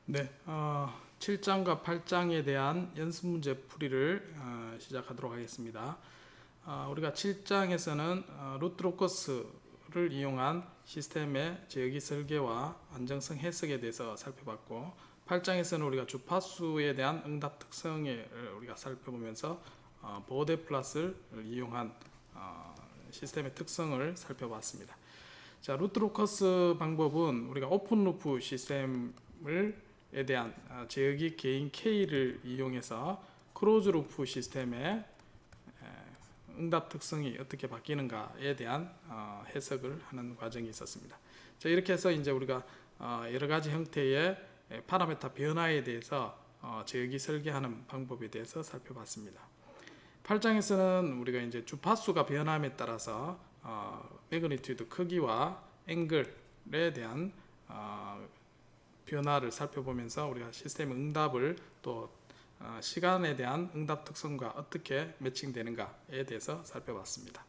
네, 7장과 8장에 대한 연습 문제 풀이를 시작하도록 하겠습니다. 우리가 7장에서는 루트로커스를 이용한 시스템의 제어기 설계와 안정성 해석에 대해서 살펴봤고, 8장에서는 우리가 주파수에 대한 응답 특성을 우리가 살펴보면서 보데 플러스를 이용한 시스템의 특성을 살펴봤습니다. 자, 루트로커스 방법은 우리가 오픈루프 시스템에 대한 제어기 개인 K를 이용해서 클로즈루프 시스템의 응답 특성이 어떻게 바뀌는가에 대한 해석을 하는 과정이 있었습니다. 자, 이렇게 해서 이제 우리가 여러 가지 형태의 파라메타 변화에 대해서 제어기 설계하는 방법에 대해서 살펴봤습니다. 8장에서는 우리가 이제 주파수가 변함에 따라서 매그니튜드 크기와 앵글에 대한 변화를 살펴보면서 우리가 시스템 응답을 또 시간에 대한 응답 특성과 어떻게 매칭되는가에 대해서 살펴봤습니다.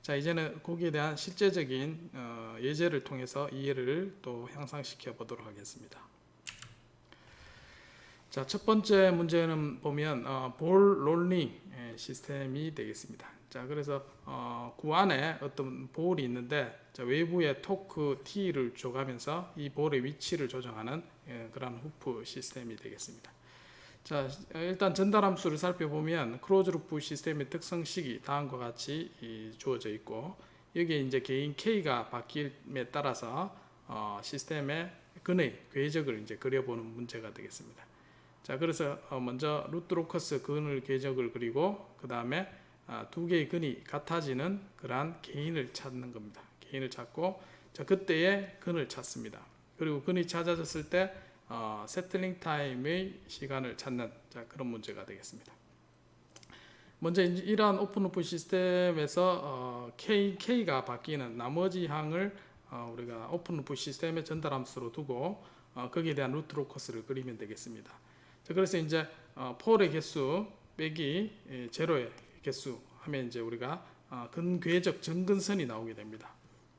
자, 이제는 거기에 대한 실제적인 예제를 통해서 이해를 또 향상시켜 보도록 하겠습니다. 자, 첫 번째 문제는 보면 볼 롤링 시스템이 되겠습니다. 자, 그래서 구 안에 어떤 볼이 있는데, 자, 외부에 토크 T를 줘가면서 이 볼의 위치를 조정하는 그런 후프 시스템이 되겠습니다. 자, 일단 전달 함수를 살펴보면 클로즈루프 시스템의 특성식이 다음과 같이 주어져 있고, 여기에 이제 개인 K가 바뀜에 따라서 시스템의 근의 궤적을 이제 그려보는 문제가 되겠습니다. 자, 그래서 먼저 루트로커스 근을 궤적을 그리고 그 다음에 두 개의 근이 같아지는 그러한 개인을 찾는 겁니다. 개인을 찾고, 자, 그때의 근을 찾습니다. 그리고 근이 찾아졌을 때 세틀링 타임의 시간을 찾는, 자, 그런 문제가 되겠습니다. 먼저 이러한 오픈루프 시스템에서 K가 바뀌는 나머지 항을 우리가 오픈루프 시스템의 전달 함수로 두고 거기에 대한 루트로커스를 그리면 되겠습니다. 자, 그래서 이제 폴의 개수 빼기 제로의 개수 하면 이제 우리가 근궤적 정근선이 나오게 됩니다.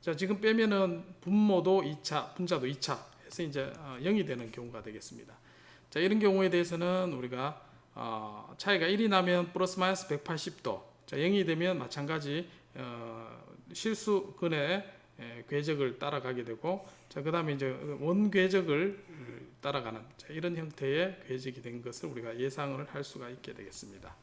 자, 지금 빼면은 분모도 2차, 분자도 2차 해서 이제 0이 되는 경우가 되겠습니다. 자, 이런 경우에 대해서는 우리가 차이가 1이 나면 플러스 마이너스 180도, 자, 0이 되면 마찬가지 실수 근의 궤적을 따라가게 되고, 자, 그 다음에 이제 원 궤적을 따라가는, 자, 이런 형태의 궤적이 된 것을 우리가 예상을 할 수가 있게 되겠습니다.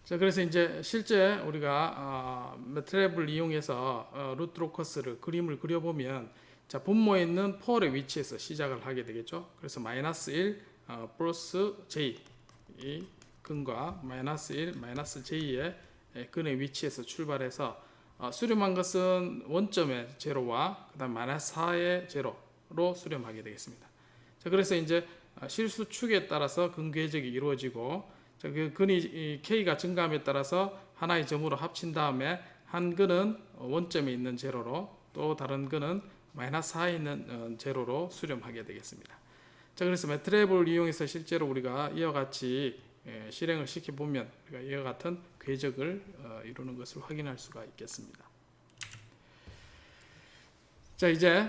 자, 그래서 이제 실제 우리가 매트랩을 이용해서 루트로커스를 그림을 그려보면, 자, 분모에 있는 폴의 위치에서 시작을 하게 되겠죠. 그래서 마이너스 1 플러스 J 이 근과 마이너스 1 마이너스 J의 근의 위치에서 출발해서 수렴한 것은 원점의 제로와 그 다음 마이너스 4의 제로로 수렴하게 되겠습니다. 자, 그래서 이제 실수축에 따라서 근궤적이 이루어지고, 자, 그 근이 K가 증가함에 따라서 하나의 점으로 합친 다음에 한 근은 원점에 있는 제로로 또 다른 근은 마이너스 4에 있는 제로로 수렴하게 되겠습니다. 자, 그래서 매트랩을 이용해서 실제로 우리가 이와 같이 실행을 시켜보면 우리가 이와 같은 궤적을 이루는 것을 확인할 수가 있겠습니다. 자, 이제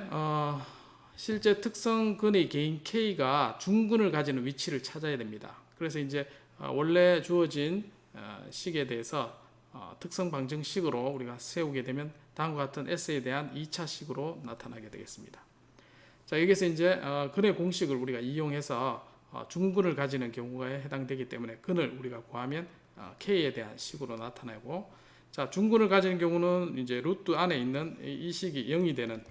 실제 특성근의 개인 K가 중근을 가지는 위치를 찾아야 됩니다. 그래서 이제 원래 주어진 식에 대해서 특성 방정식으로 우리가 세우게 되면 다음과 같은 S에 대한 2차 식으로 나타나게 되겠습니다. 자, 여기서 이제 근의 공식을 우리가 이용해서 중근을 가지는 경우에 해당되기 때문에 근을 우리가 구하면 K에 대한 식으로 나타나고, 자, 중근을 가지는 경우는 이제 루트 안에 있는 이 식이 0이 되는,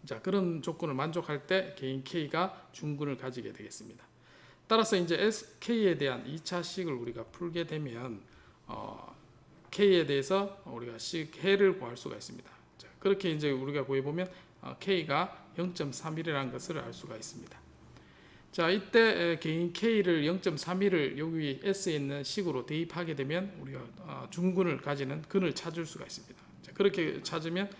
자, 그런 조건을 만족할 때 개인 K가 중근을 가지게 되겠습니다. 따라서 이제 SK에 대한 2차 식을 우리가 풀게 되면 K에 대해서 우리가 식 해를 구할 수가 있습니다. 자, 그렇게 이제 우리가 구해보면 K가 0.31이라는 것을 알 수가 있습니다. 자, 이때 개인 K를 0.31을 여기 S에 있는 식으로 대입하게 되면 우리가 중근을 가지는 근을 찾을 수가 있습니다. 자, 그렇게 찾으면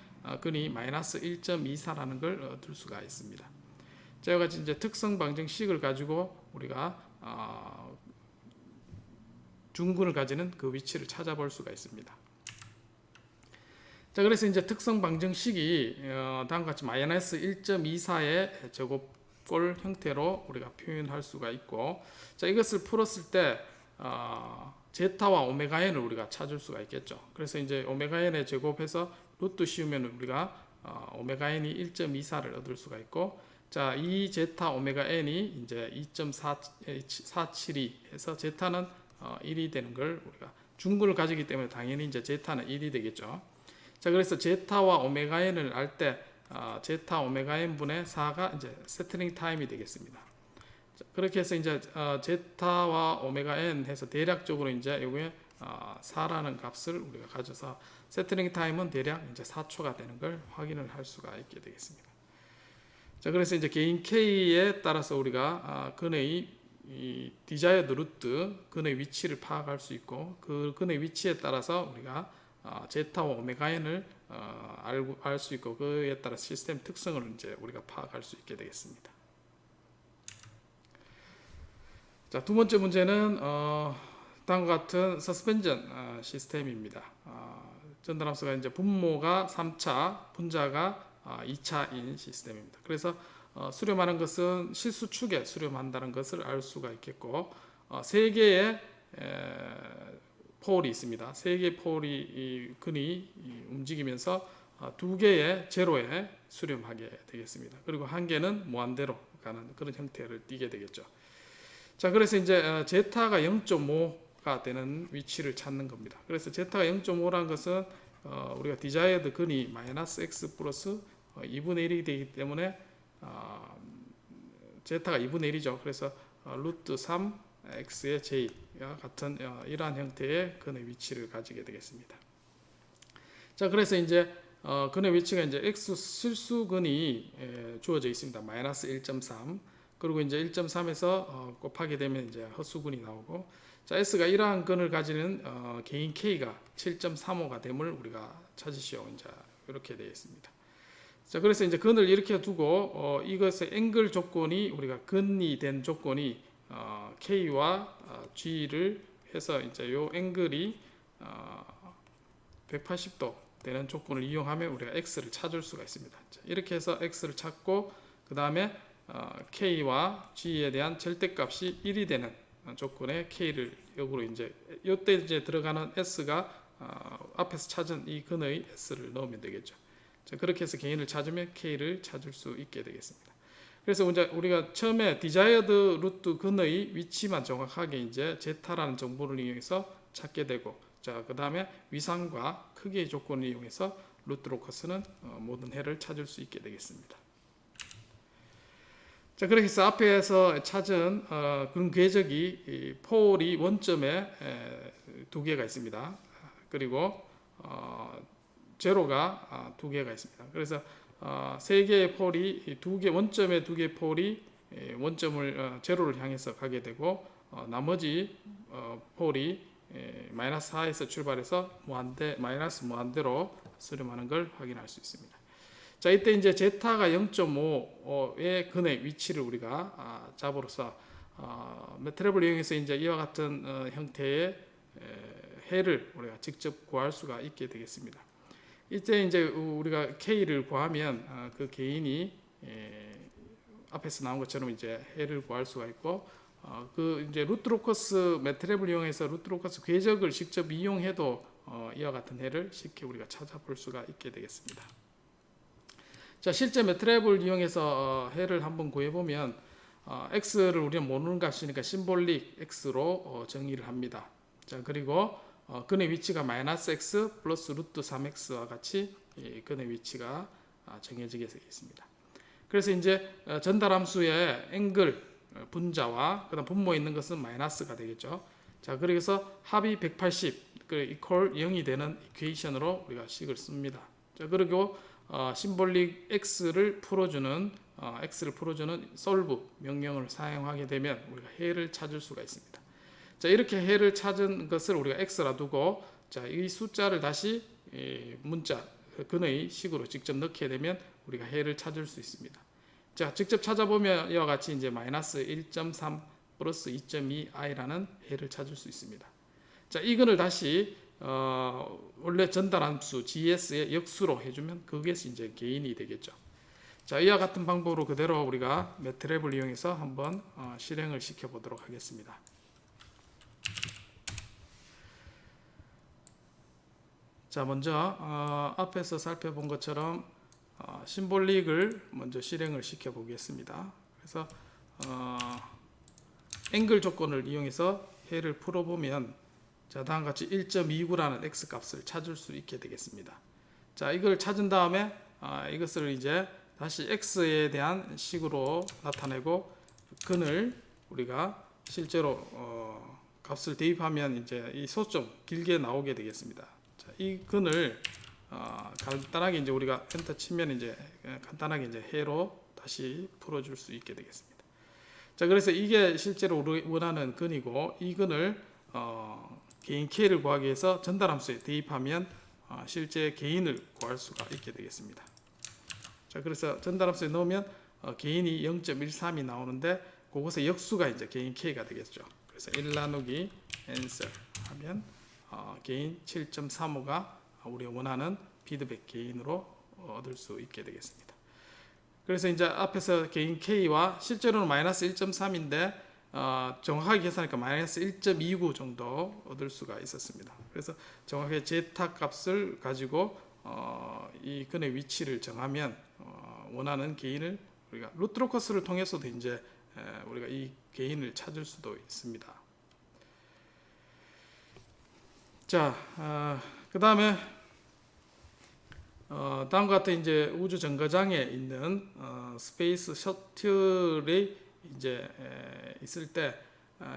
근이 마이너스 1.24라는 걸 둘 수가 있습니다. 자, 이와 같이 이제 특성 방정식을 가지고 우리가 중근을 가지는 그 위치를 찾아볼 수가 있습니다. 자, 그래서 이제 특성 방정식이 다음과 같이 마이너스 1.24의 제곱꼴 형태로 우리가 표현할 수가 있고, 자, 이것을 풀었을 때 제타와 오메가 n을 우리가 찾을 수가 있겠죠. 그래서 이제 오메가 n의 제곱해서 루트 씌우면 우리가 오메가 n이 1.24를 얻을 수가 있고, 자, 이 제타 오메가 n이 이제 2.472 해서 제타는 1이 되는 걸 우리가 중근을 가지기 때문에 당연히 이제 제타는 1이 되겠죠. 자, 그래서 제타와 오메가 n을 알 때 제타 오메가 n 분의 4가 이제 세트링 타임이 되겠습니다. 자, 그렇게 해서 이제 제타와 오메가 n 해서 대략적으로 이제 요게 4라는 값을 우리가 가져서 세트링 타임은 대략 이제 4초가 되는 걸 확인을 할 수가 있게 되겠습니다. 자, 그래서 이제 개인 k에 따라서 우리가 근의 이 디자이어드 루트 근의 위치를 파악할 수 있고, 그 근의 위치에 따라서 우리가 제타와 오메가 n을 알 수 있고, 그에 따라 시스템 특성을 이제 우리가 파악할 수 있게 되겠습니다. 자, 두 번째 문제는 다음과 같은 서스펜전 시스템입니다. 전달함수가 이제 분모가 3차, 분자가 2차인 시스템입니다. 그래서 수렴하는 것은 실수축에 수렴한다는 것을 알 수가 있겠고, 세 개의 폴이 있습니다. 세 개의 폴이 근이 움직이면서 두 개의 제로에 수렴하게 되겠습니다. 그리고 한 개는 무한대로 가는 그런 형태를 띠게 되겠죠. 자, 그래서 이제 제타가 0.5가 되는 위치를 찾는 겁니다. 그래서 제타가 0.5라는 것은 우리가 디자이어드 근이 마이너스 x 플러스 2분의 1이 되기 때문에 제타가 2분의 1이죠. 그래서 루트 3 x의 j와 같은 이러한 형태의 근의 위치를 가지게 되겠습니다. 자, 그래서 이제 근의 위치가 이제 x 실수근이 주어져 있습니다. 마이너스 1.3. 그리고 이제 1.3에서 곱하게 되면 이제 헛수근이 나오고, 자, s가 이러한 근을 가지는 개인 k가 7.35가 됨을 우리가 찾으시오. 이제 이렇게 되어 있습니다. 자, 그래서 이제 근을 이렇게 두고 이것의 앵글 조건이 우리가 근이 된 조건이 k와 g를 해서 이제 요 앵글이 180도 되는 조건을 이용하면 우리가 x를 찾을 수가 있습니다. 자, 이렇게 해서 x를 찾고, 그 다음에 k와 g에 대한 절대값이 1이 되는 조건에 k를 역으로 이제 이때 이제 들어가는 s가 앞에서 찾은 이 근의 s를 넣으면 되겠죠. 자, 그렇게 해서 개인을 찾으면 k를 찾을 수 있게 되겠습니다. 그래서 이제 우리가 처음에 디자이어드 루트 근의 위치만 정확하게 이제 제타라는 정보를 이용해서 찾게 되고, 자, 그 다음에 위상과 크기의 조건을 이용해서 루트 로커스는 모든 해를 찾을 수 있게 되겠습니다. 자, 그렇게 해서 앞에서 찾은 그런 궤적이 폴이 원점에 두 개가 있습니다. 그리고 제로가 두 개가 있습니다. 그래서 세 개의 폴이 원점의 두 개의 폴이 원점을 제로를 향해서 가게 되고, 나머지 폴이 마이너스 4에서 출발해서 마이너스 무한대로 수렴하는 걸 확인할 수 있습니다. 자, 이때 이제 제타가 0.5의 근의 위치를 우리가 잡으로서 매트랩을 이용해서 이제 이와 같은 형태의 해를 우리가 직접 구할 수가 있게 되겠습니다. 이때 이제 우리가 k를 구하면 그 개인이 앞에서 나온 것처럼 이제 해를 구할 수가 있고, 그 이제 루트 로커스 매트랩을 이용해서 루트 로커스 궤적을 직접 이용해도 이와 같은 해를 쉽게 우리가 찾아볼 수가 있게 되겠습니다. 자, 실제 매트랩을 이용해서 해를 한번 구해보면 x를 우리는 모르는 값이니까 심볼릭 x로 정의를 합니다. 자, 그리고 근의 위치가 마이너스 x 플러스 루트 3x와 같이 근의 위치가 정해지게 되어 있습니다. 그래서 이제 전달함수의 앵글 분자와 그다음 분모에 있는 것은 마이너스가 되겠죠. 자, 그래서 합이 180 이퀄 0이 되는 이퀘이션으로 우리가 식을 씁니다. 자, 그리고 심볼릭 x를 풀어주는 solve 명령을 사용하게 되면 우리가 해를 찾을 수가 있습니다. 자, 이렇게 해를 찾은 것을 우리가 x라 두고, 자, 이 숫자를 다시 문자 근의 식으로 직접 넣게 되면 우리가 해를 찾을 수 있습니다. 자, 직접 찾아보면 이와 같이 이제 마이너스 1.3 플러스 2.2i라는 해를 찾을 수 있습니다. 자, 이 근을 다시 원래 전달 함수 GS의 역수로 해주면 그게 이제 개인이 되겠죠. 자, 이와 같은 방법으로 그대로 우리가 매트랩을 이용해서 한번 실행을 시켜 보도록 하겠습니다. 자, 먼저 앞에서 살펴본 것처럼 심볼릭을 먼저 실행을 시켜 보겠습니다. 그래서 앵글 조건을 이용해서 해를 풀어보면 자, 다음과 같이 1.29라는 x 값을 찾을 수 있게 되겠습니다. 자, 이걸 찾은 다음에 이것을 이제 다시 x에 대한 식으로 나타내고 근을 우리가 실제로 값을 대입하면 이제 이 소점 길게 나오게 되겠습니다. 자, 이 근을 간단하게 이제 우리가 엔터 치면 이제 간단하게 이제 해로 다시 풀어줄 수 있게 되겠습니다. 자, 그래서 이게 실제로 우리 원하는 근이고 이 근을 개인 K를 구하기 위해서 전달함수에 대입하면 실제 개인을 구할 수가 있게 되겠습니다. 자, 그래서 전달함수에 넣으면 개인이 0.13이 나오는데 그것의 역수가 이제 개인 K가 되겠죠. 그래서 1 나누기 answer 하면 개인 7.35가 우리가 원하는 피드백 개인으로 얻을 수 있게 되겠습니다. 그래서 이제 앞에서 개인 K와 실제로는 마이너스 1.3인데 정확하게 계산하니까 마이너스 1.29 정도 얻을 수가 있었습니다. 그래서 정확하게 제타 값을 가지고 이 근의 위치를 정하면 원하는 개인을 우리가 루트로커스를 통해서도 이제 우리가 이 개인을 찾을 수도 있습니다. 자, 그 다음에 다음과 같은 이제 우주 정거장에 있는 스페이스 셔틀이 이제 있을 때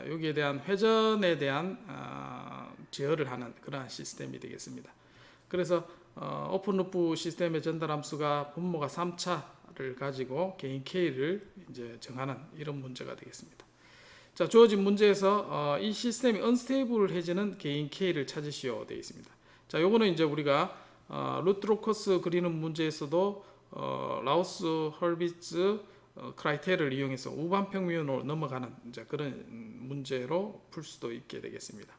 여기에 대한 회전에 대한 제어를 하는 그러한 시스템이 되겠습니다. 그래서 오픈루프 시스템의 전달 함수가 분모가 3차를 가지고 개인 K를 이제 정하는 이런 문제가 되겠습니다. 자, 주어진 문제에서 이 시스템이 언스테이블해지는 개인 K를 찾으시오 되어 있습니다. 자, 요거는 이제 우리가 루트로커스 그리는 문제에서도 라우스 헐비츠 크라이테리아를 이용해서 우반 평면으로 넘어가는 이제 그런 문제로 풀 수도 있게 되겠습니다.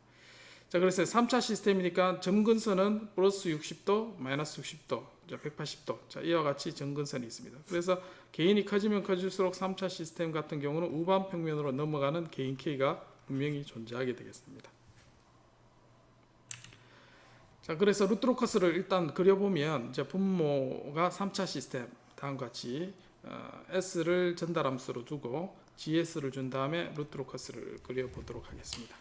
자, 그래서 3차 시스템이니까 점근선은 플러스 60도, 마이너스 60도, 180도. 자, 이와 같이 점근선이 있습니다. 그래서 개인이 커지면 커질수록 3차 시스템 같은 경우는 우반 평면으로 넘어가는 개인 K가 분명히 존재하게 되겠습니다. 자, 그래서 루트로커스를 일단 그려보면 이제 분모가 3차 시스템 다음과 같이 S를 전달함수로 두고 GS를 준 다음에 루트로커스를 그려보도록 하겠습니다.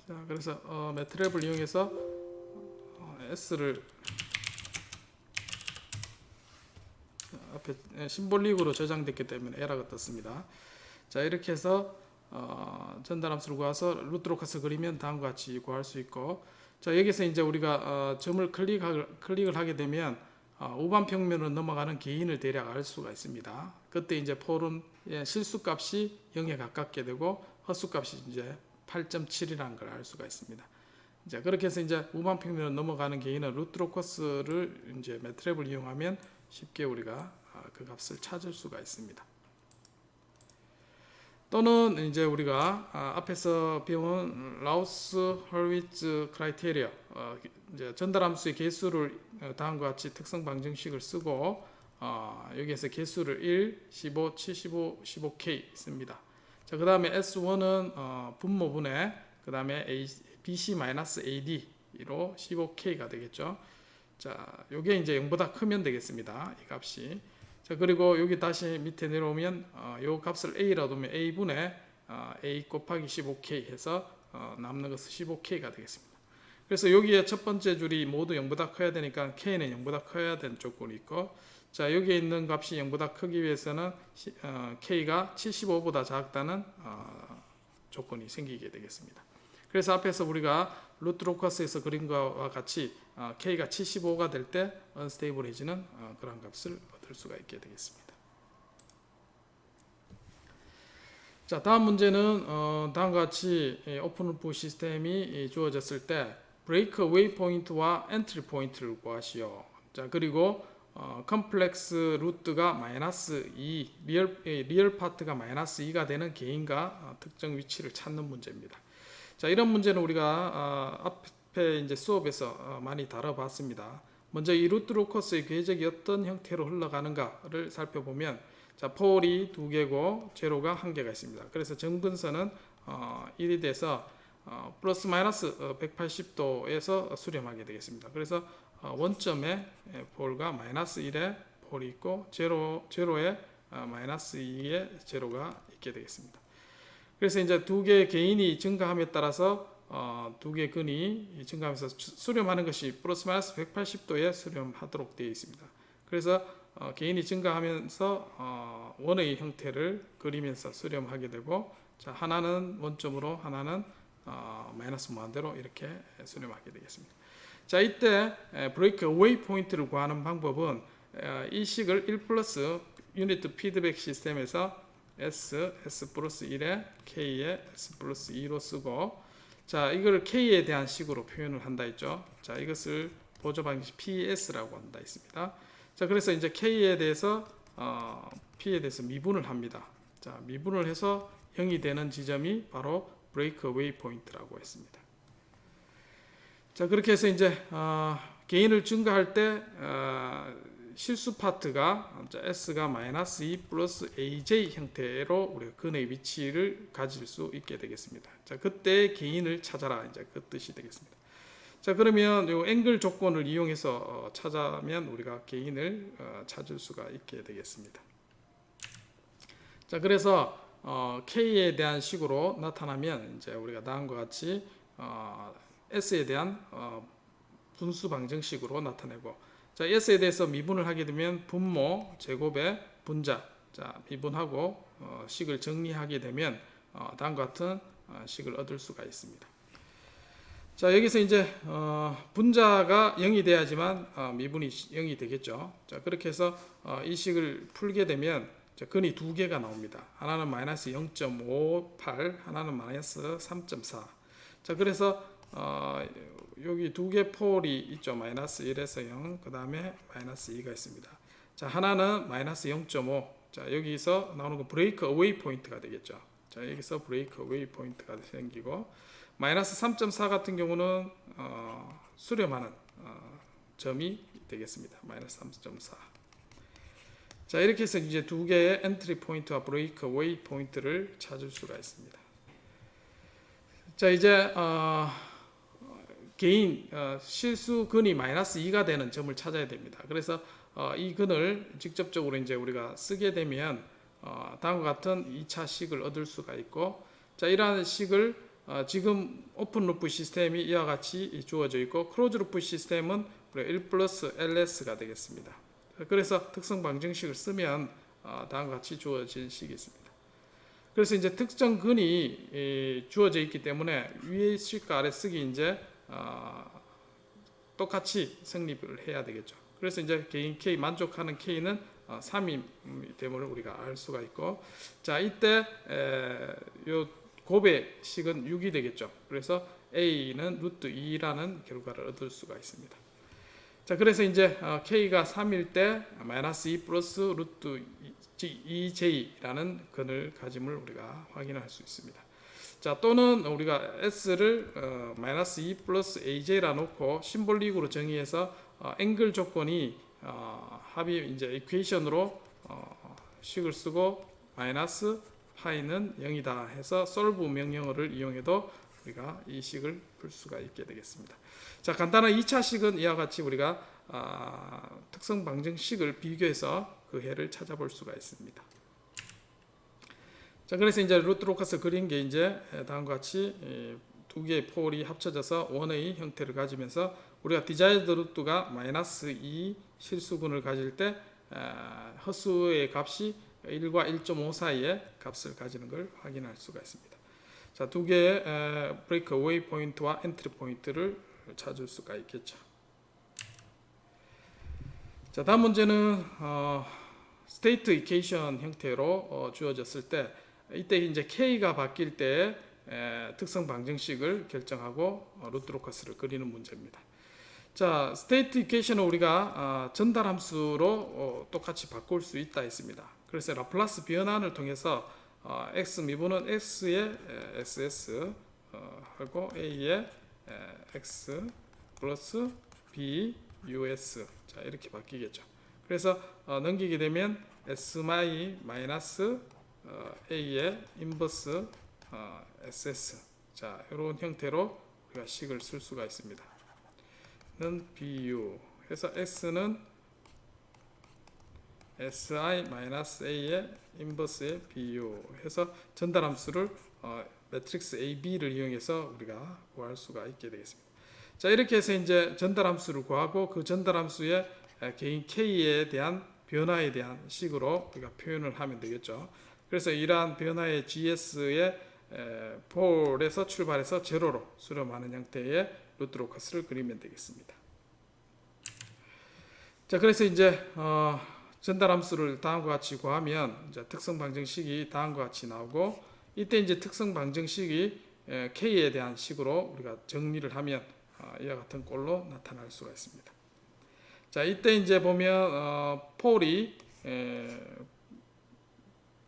자, 그래서 매트랩을 이용해서 S를 앞에 심볼릭으로 저장됐기 때문에 에러가 떴습니다. 자, 이렇게 해서 전달함수를 구해서 루트로커스 그리면 다음과 같이 구할 수 있고, 자, 여기서 이제 우리가 점을 클릭을 하게 되면 우반 평면으로 넘어가는 개인을 대략 알 수가 있습니다. 그때 이제 폴은 실수값이 0에 가깝게 되고 헛수값이 이제 8.7이라는 걸 알 수가 있습니다. 이제 그렇게 해서 이제 우반 평면으로 넘어가는 개인은 루트로커스를 이제 매트랩을 이용하면 쉽게 우리가 그 값을 찾을 수가 있습니다. 또는 이제 우리가 앞에서 배운 라우스 헐비츠 크라이테리아 이제 전달함수의 개수를 다음과 같이 특성 방정식을 쓰고 여기에서 개수를 1, 15, 75, 15K 씁니다. 자, 그 다음에 S1은 분모분의 그 다음에 BC-AD로 15K가 되겠죠. 자, 요게 이제 0보다 크면 되겠습니다. 이 값이. 자, 그리고 여기 다시 밑에 내려오면 요 값을 A라 두면 A분의 A 곱하기 15K 해서 남는 것은 15K가 되겠습니다. 그래서 여기에 첫 번째 줄이 모두 0보다 커야 되니까 K는 0보다 커야 되는 조건이 있고, 자, 여기에 있는 값이 0보다 크기 위해서는 K가 75보다 작다는 조건이 생기게 되겠습니다. 그래서 앞에서 우리가 루트로커스에서 그린 것과 같이 K가 75가 될 때 언스테이블해지는 그런 값을 얻을 수가 있게 되겠습니다. 자, 다음 문제는 다음과 같이 오픈루프 시스템이 주어졌을 때 브레이크 웨이 포인트와 엔트리 포인트를 구하시오. 자, 그리고 컴플렉스 루트가 마이너스 2, 리얼 파트가 마이너스 2가 되는 개인과 특정 위치를 찾는 문제입니다. 자, 이런 문제는 우리가 앞에 이제 수업에서 많이 다뤄봤습니다. 먼저 이 루트 로커스의 궤적이 어떤 형태로 흘러가는가를 살펴보면, 자, 폴이 2개고 제로가 1개가 있습니다. 그래서 정근선은 1이 돼서 플러스 마이너스 180도에서 수렴하게 되겠습니다. 그래서 원점에 폴과 마이너스 1에 폴이 있고 제로에 마이너스 2에 제로가 있게 되겠습니다. 그래서 이제 두 개의 개인이 증가함에 따라서 두 개의 근이 증가하면서 수렴하는 것이 플러스 마이너스 180도에 수렴하도록 되어 있습니다. 그래서 개인이 증가하면서 원의 형태를 그리면서 수렴하게 되고, 자, 하나는 원점으로 하나는 마이너스 무한대로 이렇게 수렴하게 되겠습니다. 자, 이때 브레이크 어웨이 포인트를 구하는 방법은 이 식을 1 플러스 유닛 피드백 시스템에서 S 플러스 1에 K에 S 플러스 2로 쓰고, 자, 이걸 K에 대한 식으로 표현을 한다 했죠. 자, 이것을 보조 방식 PS라고 한다 했습니다. 자, 그래서 이제 K에 대해서 P에 대해서 미분을 합니다. 자, 미분을 해서 0이 되는 지점이 바로 브레이크 어웨이 포인트라고 했습니다. 자, 그렇게 해서 이제 개인을 증가할 때 실수 파트가 S가 마이너스 2 플러스 AJ 형태로 우리가 근의 위치를 가질 수 있게 되겠습니다. 자, 그때 개인을 찾아라, 이제 그 뜻이 되겠습니다. 자, 그러면 요 앵글 조건을 이용해서 찾아면 우리가 개인을 찾을 수가 있게 되겠습니다. 자, 그래서 K에 대한 식으로 나타나면 이제 우리가 다음과 같이 S에 대한 분수 방정식으로 나타내고, 자, S에 대해서 미분을 하게 되면 분모 제곱의 분자, 자, 미분하고 식을 정리하게 되면 다음과 같은 식을 얻을 수가 있습니다. 자, 여기서 이제 분자가 0이 돼야지만 미분이 0이 되겠죠. 자, 그렇게 해서 이 식을 풀게 되면 근이 두 개가 나옵니다. 하나는 마이너스 0.58, 하나는 마이너스 3.4. 자, 그래서 여기 두 개 폴이 있죠. 마이너스 1에서 0, 그 다음에 마이너스 2가 있습니다. 자, 하나는 마이너스 0.5. 자, 여기서 나오는 건 브레이크 어웨이 포인트가 되겠죠. 자, 여기서 브레이크 어웨이 포인트가 생기고, 마이너스 3.4 같은 경우는 수렴하는 점이 되겠습니다. 마이너스 3.4. 자, 이렇게 해서 이제 두 개의 엔트리 포인트와 브레이크 어웨이 포인트를 찾을 수가 있습니다. 자, 이제 개인 실수 근이 마이너스 2가 되는 점을 찾아야 됩니다. 그래서 이 근을 직접적으로 이제 우리가 쓰게 되면 다음과 같은 2차 식을 얻을 수가 있고, 자, 이러한 식을 지금 오픈 루프 시스템이 이와 같이 주어져 있고, 클로즈 루프 시스템은 1 플러스 LS가 되겠습니다. 그래서 특성 방정식을 쓰면 다음과 같이 주어진 식이 있습니다. 그래서 이제 특정 근이 주어져 있기 때문에 위의 식과 아래 식이 이제 똑같이 성립을 해야 되겠죠. 그래서 이제 개인 K, 만족하는 K는 3이 됨을 우리가 알 수가 있고, 자, 이때 요 곱의 식은 6이 되겠죠. 그래서 A는 루트 2라는 결과를 얻을 수가 있습니다. 자, 그래서 이제 K가 3일 때 마이너스 2 플러스 루트 2J라는 근을 가짐을 우리가 확인할 수 있습니다. 자, 또는 우리가 S를 마이너스 2 플러스 AJ라 놓고 심볼릭으로 정의해서 앵글 조건이 합이 이제 이퀘이션으로 식을 쓰고 마이너스 파이는 0이다 해서 솔브 명령어를 이용해도 우리가 이 식을 풀 수가 있게 되겠습니다. 자, 간단한 2차 식은 이와 같이 우리가 특성 방정식을 비교해서 그 해를 찾아볼 수가 있습니다. 자, 그래서 이제 루트 로커스 그린 게 이제 다음과 같이 두 개의 폴이 합쳐져서 원의 형태를 가지면서 우리가 디자이어드 루트가 마이너스 2 실수근을 가질 때 허수의 값이 1과 1.5 사이의 값을 가지는 걸 확인할 수가 있습니다. 자, 두 개의 브레이크 어웨이 포인트와 엔트리 포인트를 찾을 수가 있겠죠. 자, 다음 문제는 스테이트 이퀘이션 형태로 주어졌을 때 이때 이제 K가 바뀔 때 특성 방정식을 결정하고 루트 로커스를 그리는 문제입니다. 자, 스테이트 이퀘이션은 우리가 전달 함수로 똑같이 바꿀 수 있다 했습니다. 그래서 라플라스 변환을 통해서 x 미분은 x의 ss 하고 a의 x 플러스 b us 자 이렇게 바뀌겠죠. 그래서 넘기게 되면 s 마이너스 a의 인버스 ss 자 이런 형태로 우리가 식을 쓸 수가 있습니다. 는 bu 해서 x는 si-a의 인버스의 bu 해서 전달함수를 매트릭스 AB를 이용해서 우리가 구할 수가 있게 되겠습니다. 자 이렇게 해서 이제 전달함수를 구하고 그 전달함수의 개인 k에 대한 변화에 대한 식으로 우리가 표현을 하면 되겠죠. 그래서 이러한 변화의 gs의 폴에서 출발해서 제로로 수렴하는 형태의 루트 로커스를 그리면 되겠습니다. 자 그래서 이제 전달함수를 다음과 같이 구하면 이제 특성 방정식이 다음과 같이 나오고 이때 이제 특성 방정식이 k에 대한 식으로 우리가 정리를 하면 이와 같은 꼴로 나타날 수가 있습니다. 자 이때 이제 보면 폴이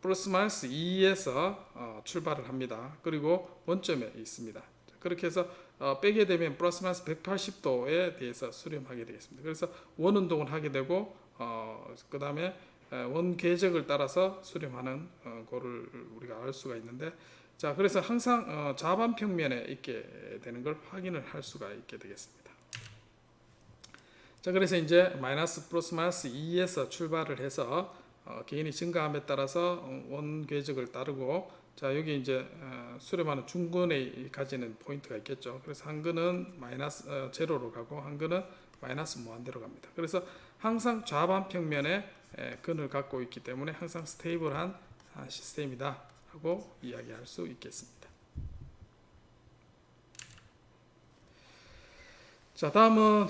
플러스 마이너스 2에서 출발을 합니다. 그리고 원점에 있습니다. 그렇게 해서 빼게 되면 플러스 마이너스 180도에 대해서 수렴하게 되겠습니다. 그래서 원 운동을 하게 되고 그 다음에 원 궤적을 따라서 수렴하는 거를 우리가 알 수가 있는데 자 그래서 항상 좌반 평면에 있게 되는 걸 확인을 할 수가 있게 되겠습니다. 자 그래서 이제 마이너스 플러스 마이너스 2에서 출발을 해서 개인이 증가함에 따라서 원 궤적을 따르고 자 여기 이제 수렴하는 중근에 가지는 포인트가 있겠죠. 그래서 한 근은 마이너스 제로로 가고 한 근은 마이너스 무한대로 갑니다. 그래서 항상 좌반 평면에 근을 갖고 있기 때문에 항상 스테이블한 시스템이다 하고 이야기할 수 있겠습니다. 자 다음은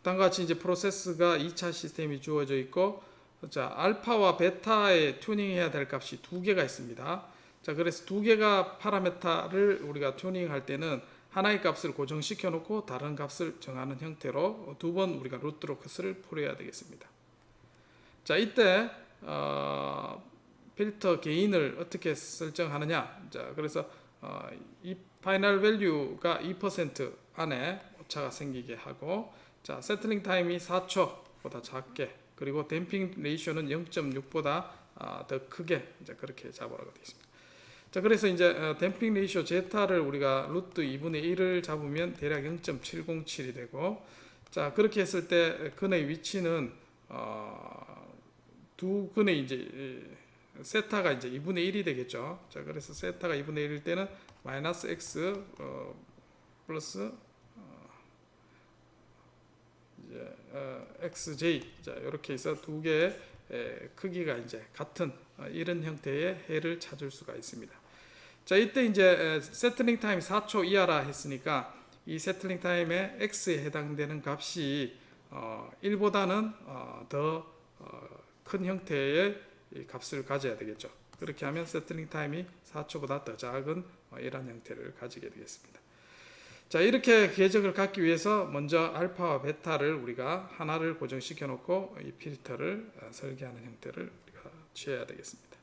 다음과 같이 이제 프로세스가 2차 시스템이 주어져 있고 자 알파와 베타에 튜닝해야 될 값이 두 개가 있습니다. 자 그래서 두 개가 파라메타를 우리가 튜닝할 때는 하나의 값을 고정시켜 놓고 다른 값을 정하는 형태로 두 번 우리가 루트 로커스를 풀어야 되겠습니다. 자 이때 필터 게인을 어떻게 설정하느냐 자 그래서 이 파이널 밸류가 2% 안에 오차가 생기게 하고 자 세틀링 타임이 4초보다 작게 그리고 댐핑 레이쇼는 0.6보다 더 크게 이제 그렇게 잡으라고 되어 있습니다. 자 그래서 이제 댐핑 레이쇼 제타를 우리가 루트 2분의 1을 잡으면 대략 0.707이 되고 자 그렇게 했을 때 근의 위치는 두 근의 이제 세타가 이제 2분의 1이 되겠죠. 자 그래서 세타가 2분의 1일 때는 마이너스 x 플러스 이제 xj 자 이렇게 해서 두 개의 크기가 이제 같은 이런 형태의 해를 찾을 수가 있습니다. 자 이때 이제 세틀링 타임 4초 이하라 했으니까 이 세틀링 타임에 x에 해당되는 값이 1보다는 더 큰 형태의 값을 가져야 되겠죠. 그렇게 하면 세틀링 타임이 4초보다 더 작은 이런 형태를 가지게 되겠습니다. 자 이렇게 궤적을 갖기 위해서 먼저 알파와 베타를 우리가 하나를 고정시켜 놓고 이 필터를 설계하는 형태를 우리가 취해야 되겠습니다.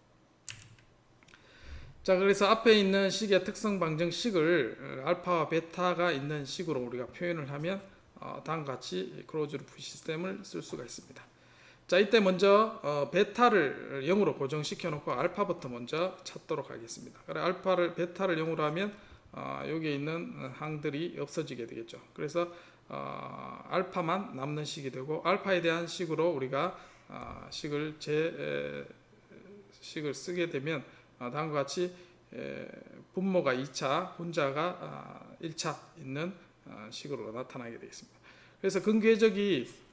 자 그래서 앞에 있는 식의 특성 방정식을 알파와 베타가 있는 식으로 우리가 표현을 하면 다음과 같이 클로즈 루프 시스템을 쓸 수가 있습니다. 자 이때 먼저 베타를 0으로 고정시켜 놓고 알파부터 먼저 찾도록 하겠습니다. 그래 베타를 0으로 하면 여기에 있는 항들이 없어지게 되겠죠. 그래서 알파만 남는 식이 되고 알파에 대한 식으로 우리가 식을 쓰게 되면 다음과 같이 분모가 2차, 분자가 1차 있는 식으로 나타나게 되겠습니다. 그래서 근궤적이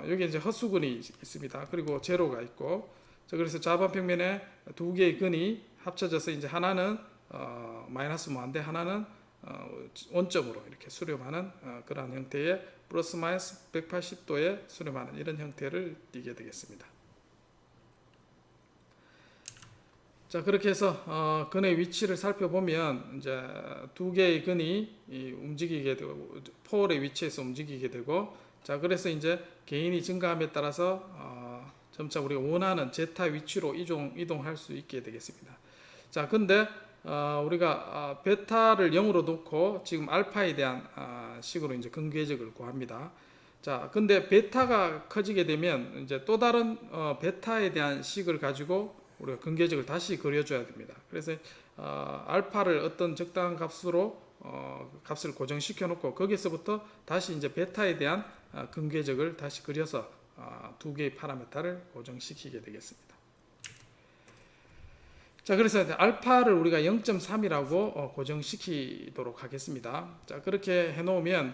여기 이제 헛수근이 있습니다. 그리고 제로가 있고, 그래서 좌반 평면에 두 개의 근이 합쳐져서 이제 하나는 마이너스 무한대, 하나는 원점으로 이렇게 수렴하는 그러한 형태의 플러스 마이너스 180도에 수렴하는 이런 형태를 띠게 되겠습니다. 자, 그렇게 해서 근의 위치를 살펴보면 이제 두 개의 근이 움직이게 되고 폴의 위치에서 움직이게 되고, 자, 그래서 이제 개인이 증가함에 따라서 점차 우리가 원하는 제타 위치로 이동할 수 있게 되겠습니다. 자, 근데 우리가 베타를 0으로 놓고 지금 알파에 대한 식으로 이제 근궤적을 구합니다. 자, 근데 베타가 커지게 되면 이제 또 다른 베타에 대한 식을 가지고 우리가 근궤적을 다시 그려줘야 됩니다. 그래서 알파를 어떤 적당한 값으로 값을 고정시켜 놓고 거기서부터 다시 이제 베타에 대한 근궤적을 다시 그려서 두 개의 파라미터를 고정시키게 되겠습니다. 자, 그래서 알파를 우리가 0.3이라고 고정시키도록 하겠습니다. 자, 그렇게 해놓으면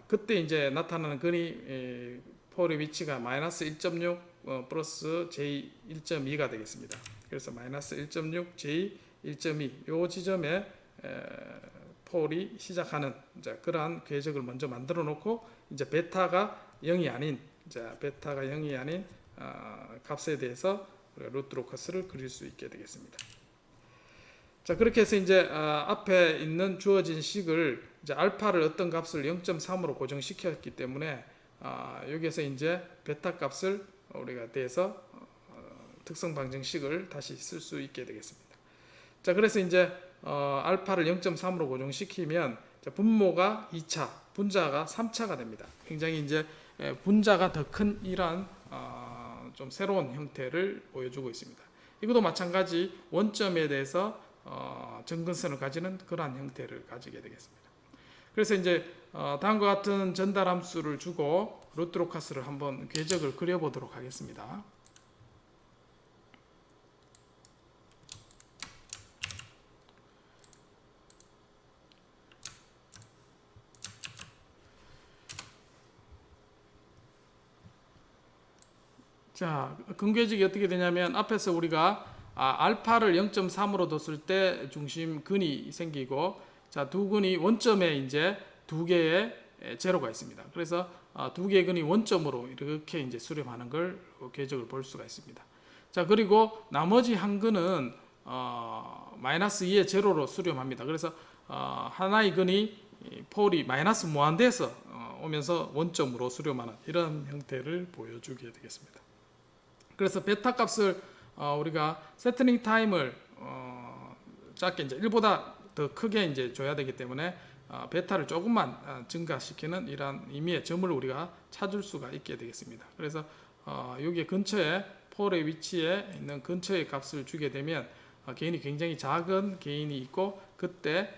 그때 이제 나타나는 근이 폴의 위치가 마이너스 1.6 플러스 J 1.2가 되겠습니다. 그래서 마이너스 1.6 J 1.2 요 지점에 폴이 시작하는 그러한 궤적을 먼저 만들어 놓고 이제 베타가 0이 아닌 값에 대해서 루트 로커스를 그릴 수 있게 되겠습니다. 자, 그렇게 해서 이제 앞에 있는 주어진 식을 이제 알파를 어떤 값을 0.3으로 고정시켰기 때문에 여기에서 이제 베타 값을 우리가 대해서 특성 방정식을 다시 쓸 수 있게 되겠습니다. 자, 그래서 이제 알파를 0.3으로 고정시키면 분모가 2차, 분자가 3차가 됩니다. 굉장히 이제 분자가 더 큰 이러한 좀 새로운 형태를 보여주고 있습니다. 이것도 마찬가지 원점에 대해서 점근선을 가지는 그러한 형태를 가지게 되겠습니다. 그래서 이제 다음과 같은 전달 함수를 주고 루트 로커스를 한번 궤적을 그려보도록 하겠습니다. 자, 근궤적이 어떻게 되냐면 앞에서 우리가 알파를 0.3으로 뒀을 때 중심 근이 생기고, 자, 두 근이 원점에 이제 두 개의 제로가 있습니다. 그래서 두 개의 근이 원점으로 이렇게 이제 수렴하는 걸 궤적을 볼 수가 있습니다. 자, 그리고 나머지 한 근은 마이너스 2의 제로로 수렴합니다. 그래서 하나의 근이 폴이 마이너스 무한대에서 오면서 원점으로 수렴하는 이런 형태를 보여주게 되겠습니다. 그래서 베타 값을 우리가 세트링 타임을 작게 이제 1보다 더 크게 이제 줘야 되기 때문에 베타를 조금만 증가시키는 이러한 의미의 점을 우리가 찾을 수가 있게 되겠습니다. 그래서 여기 근처에 폴의 위치에 있는 근처의 값을 주게 되면 개인이 굉장히 작은 개인이 있고, 그때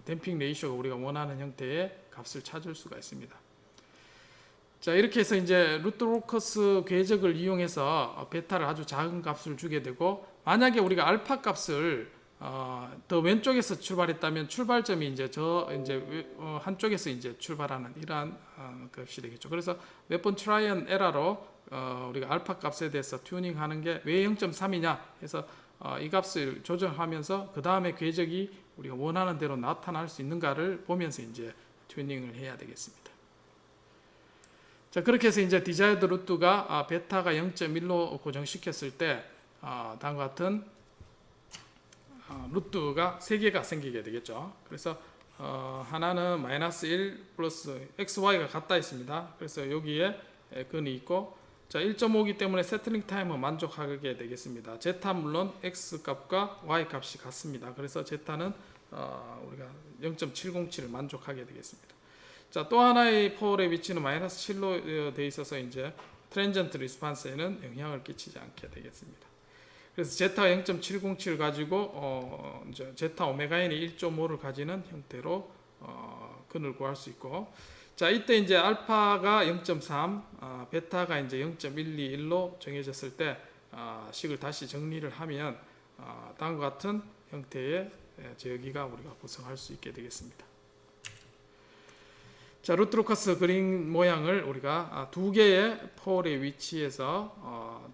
댐핑 레이쇼가 우리가 원하는 형태의 값을 찾을 수가 있습니다. 자, 이렇게 해서 이제 루트 로커스 궤적을 이용해서 베타를 아주 작은 값을 주게 되고, 만약에 우리가 알파 값을 더 왼쪽에서 출발했다면 출발점이 이제 한쪽에서 이제 출발하는 이러한 값이 되겠죠. 그래서 몇 번 트라이 앤 에러로 우리가 알파 값에 대해서 튜닝하는 게 왜 0.3이냐 해서 이 값을 조정하면서 그 다음에 궤적이 우리가 원하는 대로 나타날 수 있는가를 보면서 이제 튜닝을 해야 되겠습니다. 자, 그렇게 해서 이제 디자이어드 루트가 베타가 0.1로 고정시켰을 때 다음과 같은 루트가 3개가 생기게 되겠죠. 그래서 하나는 마이너스 1 플러스 xy가 같다 있습니다. 그래서 여기에 근이 있고, 자, 1.5이기 때문에 세트링 타임은 만족하게 되겠습니다. 제타 물론 x 값과 y 값이 같습니다. 그래서 제타는 우리가 0.707을 만족하게 되겠습니다. 자, 또 하나의 폴의 위치는 마이너스 7로 되어 있어서 이제 트랜전트 리스판스에는 영향을 끼치지 않게 되겠습니다. 그래서 제타 0.707을 가지고 이제 제타 오메가 n이 1.5를 가지는 형태로 근을 구할 수 있고, 자, 이때 이제 알파가 0.3, 베타가 이제 0.121로 정해졌을 때 식을 다시 정리를 하면 다음과 같은 형태의 여기가 우리가 구성할 수 있게 되겠습니다. 자, 루트 로커스 그린 모양을 우리가 두 개의 폴의 위치에서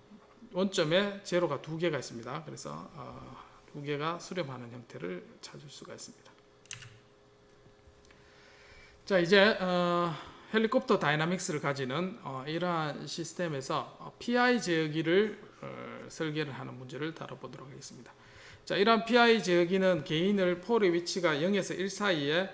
원점에 제로가 두 개가 있습니다. 그래서 두 개가 수렴하는 형태를 찾을 수가 있습니다. 자, 이제 헬리콥터 다이나믹스를 가지는 이러한 시스템에서 PI 제어기를 설계를 하는 문제를 다뤄보도록 하겠습니다. 자, 이러한 PI 제어기는 개인을 폴의 위치가 0에서 1 사이에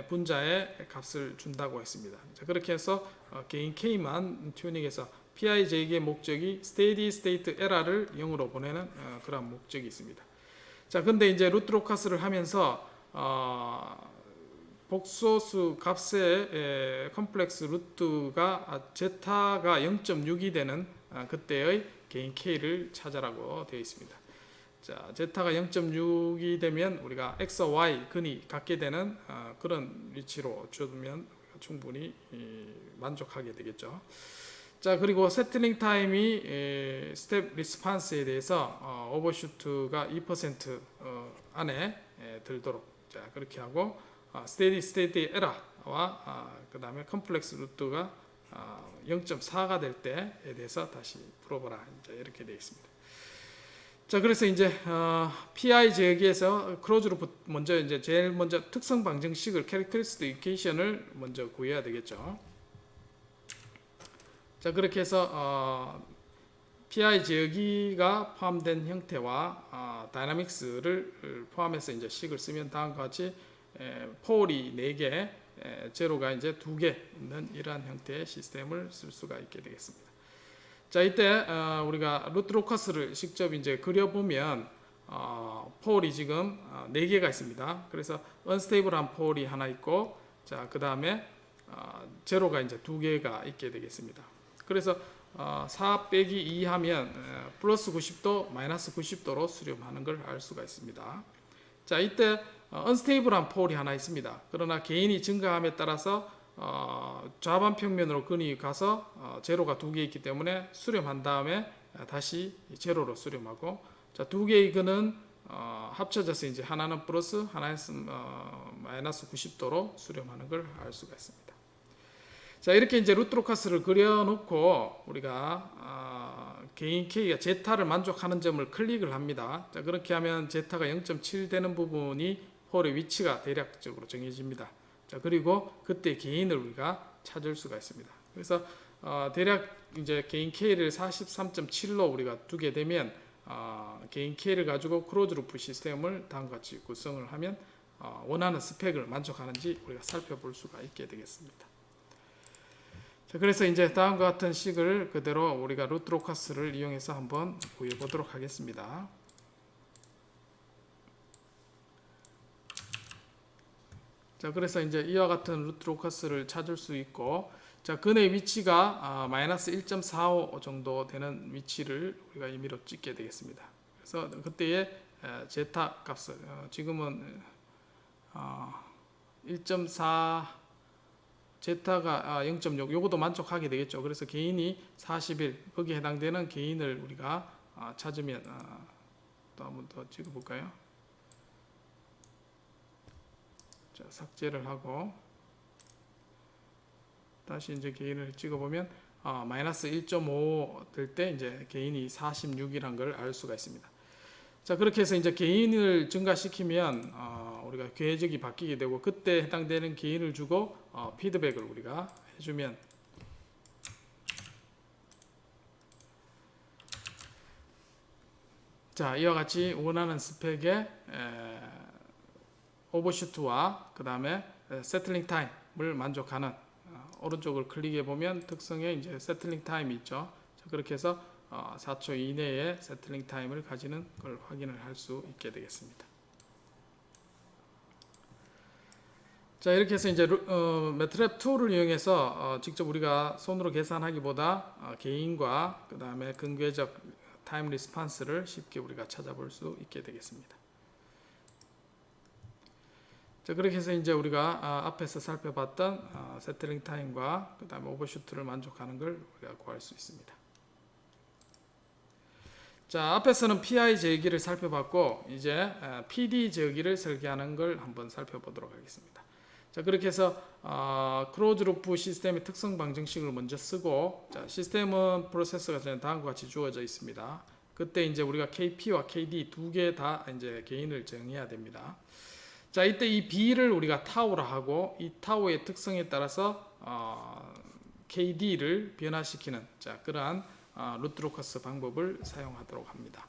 분자의 값을 준다고 했습니다. 자, 그렇게 해서 개인 K만 튜닝해서 PI 제어기의 목적이 steady state error를 0으로 보내는 그런 목적이 있습니다. 자, 근데 이제 루트 로카스를 하면서 복소수 값의 컴플렉스 루트가 제타가 0.6이 되는 그때의 개인 K를 찾아라고 되어 있습니다. 자, 제타가 0.6이 되면 우리가 X와 Y 근이 같게 되는 그런 위치로 주면 충분히 만족하게 되겠죠. 자, 그리고 세틀링 타임이 스텝 리스판스에 대해서 오버슈트가 2% 안에 들도록, 자, 그렇게 하고 스테디 스테이트 에러와 그 다음에 컴플렉스 루트가 0.4가 될 때에 대해서 다시 풀어보라, 이제 이렇게 되어 있습니다. 자, 그래서 이제 PI 제어기에서 크로즈 루프 먼저 이제 제일 먼저 특성 방정식을 캐릭터리스틱 이퀘이션을 먼저 구해야 되겠죠. 자, 그렇게 해서 PI 제어기가 포함된 형태와 다이나믹스를 포함해서 이제 식을 쓰면 다음과 같이 폴이 4개, 제로가 이제 2개 있는 이러한 형태의 시스템을 쓸 수가 있게 되겠습니다. 자, 이때 우리가 루트 로커스를 직접 이제 그려보면 폴이 지금 4개가 있습니다. 그래서 언스테이블한 폴이 하나 있고, 자, 그 다음에 제로가 이제 2개가 있게 되겠습니다. 그래서 4 빼기 2 하면 플러스 90도, 마이너스 90도로 수렴하는 걸 알 수가 있습니다. 자, 이때 언스테이블한 폴이 하나 있습니다. 그러나 개인이 증가함에 따라서 좌반 평면으로 근이 가서 제로가 2개 있기 때문에 수렴한 다음에 다시 제로로 수렴하고, 자, 2개의 근은 합쳐져서 이제 하나는 플러스, 하나는 마이너스 90도로 수렴하는 걸 알 수가 있습니다. 자, 이렇게 이제 루트 로커스를 그려놓고 우리가 개인 K가 제타를 만족하는 점을 클릭을 합니다. 자, 그렇게 하면 제타가 0.7 되는 부분이 폴의 위치가 대략적으로 정해집니다. 자, 그리고 그때 개인을 우리가 찾을 수가 있습니다. 그래서 대략 이제 개인 K를 43.7로 우리가 두게 되면 개인 K를 가지고 크로즈 루프 시스템을 다음과 같이 구성을 하면 원하는 스펙을 만족하는지 우리가 살펴볼 수가 있게 되겠습니다. 자, 그래서 이제 다음과 같은 식을 그대로 우리가 루트 로커스를 이용해서 한번 구해 보도록 하겠습니다. 자, 그래서 이제 이와 같은 루트 로커스를 찾을 수 있고, 자, 근의 위치가 마이너스 1.45 정도 되는 위치를 우리가 임의로 찍게 되겠습니다. 그래서 그때의 제타 값을 지금은 1.4 제타가 0.6 요것도 만족하게 되겠죠. 그래서 개인이 41 거기에 해당되는 개인을 우리가 찾으면 또 한번 더 찍어볼까요? 자, 삭제를 하고 다시 이제 개인을 찍어보면 마이너스 1.5 될 때 이제 개인이 46이란 걸 알 수가 있습니다. 자, 그렇게 해서 이제 개인을 증가시키면 우리가 궤적이 바뀌게 되고, 그때 해당되는 개인을 주고 피드백을 우리가 해주면, 자, 이와 같이 원하는 스펙의 오버슈트와 그 다음에 세틀링 타임을 만족하는, 오른쪽을 클릭해 보면 특성에 이제 세틀링 타임이 있죠. 자, 그렇게 해서 4초 이내에 세틀링 타임을 가지는 걸 확인을 할 수 있게 되겠습니다. 자, 이렇게 해서 이제 매트랩 툴을 이용해서 직접 우리가 손으로 계산하기보다 개인과 그 다음에 근궤적 타임 리스판스를 쉽게 우리가 찾아볼 수 있게 되겠습니다. 자, 그렇게 해서 이제 우리가 앞에서 살펴봤던 세틀링 타임과 그 다음에 오버슈트를 만족하는 걸 우리가 구할 수 있습니다. 자, 앞에서는 PI 제어기를 살펴봤고, 이제 PD 제어기를 설계하는 걸 한번 살펴보도록 하겠습니다. 자, 그렇게 해서 크로즈 루프 시스템의 특성 방정식을 먼저 쓰고, 자, 시스템은 프로세서가 다음과 같이 주어져 있습니다. 그때 이제 우리가 KP와 KD 2개 다 이제 개인을 정해야 됩니다. 자, 이때 이 B를 우리가 타우라 하고, 이 타우의 특성에 따라서 KD를 변화시키는, 자, 그러한 루트 로커스 방법을 사용하도록 합니다.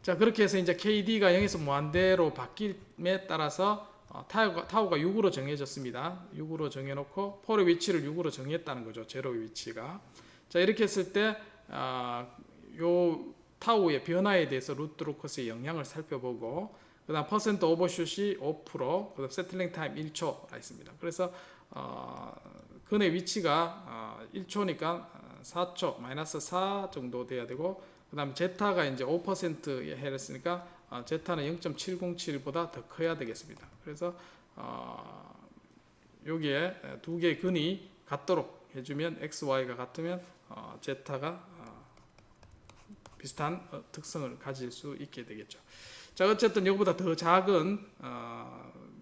자, 그렇게 해서 이제 KD가 0에서 무한대로 바뀜에 따라서 타우가 6으로 정해졌습니다. 6으로 정해놓고 폴의 위치를 6으로 정했다는 거죠. 제로의 위치가. 자, 이렇게 했을 때 요 타우의 변화에 대해서 루트 로커스의 영향을 살펴보고, 그 다음 퍼센트 오버슛이 5%, 그 다음 세틀링 타임 1초가 있습니다. 그래서 근의 위치가 1초니까 4초, 마이너스 4 정도 돼야 되고, 그 다음에 제타가 이제 5%에 해랬으니까 제타는 0.707보다 더 커야 되겠습니다. 그래서 여기에 두 개의 근이 같도록 해주면, x, y가 같으면 제타가 비슷한 특성을 가질 수 있게 되겠죠. 자, 어쨌든 이거보다 더 작은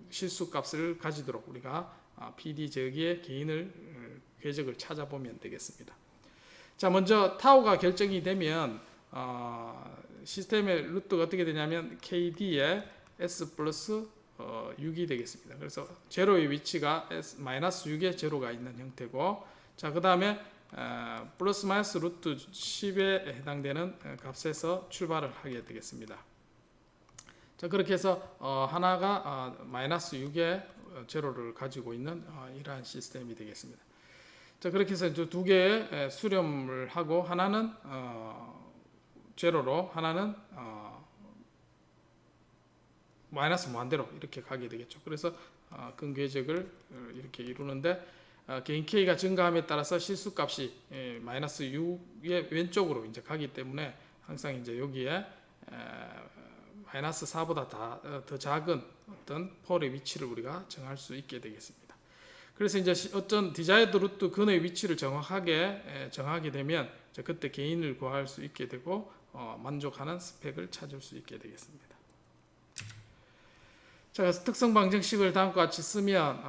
실수 값을 가지도록 우리가 PD 저기의 개인을 궤적을 찾아보면 되겠습니다. 자, 먼저 타우가 결정이 되면 시스템의 루트가 어떻게 되냐면 KD에 S 플러스 6이 되겠습니다. 그래서 제로의 위치가 S 마이너스 6에 제로가 있는 형태고, 자, 그 다음에 플러스 마이너스 루트 10에 해당되는 값에서 출발을 하게 되겠습니다. 자, 그렇게 해서 하나가 마이너스 6의 제로를 가지고 있는 이러한 시스템이 되겠습니다. 자, 그렇게 해서 두 개의 수렴을 하고, 하나는 제로로, 하나는 마이너스 무한대로 이렇게 가게 되겠죠. 그래서 근 궤적을 이렇게 이루는데, 개인 K가 증가함에 따라서 실수값이 마이너스 6의 왼쪽으로 이제 가기 때문에 항상 이제 여기에 마이너스 4보다 더 작은 어떤 폴의 위치를 우리가 정할 수 있게 되겠습니다. 그래서 이제 어떤 디자이어드 루트 근의 위치를 정확하게 정하게 되면 그때 개인을 구할 수 있게 되고 만족하는 스펙을 찾을 수 있게 되겠습니다. 자, 그래서 특성 방정식을 다음과 같이 쓰면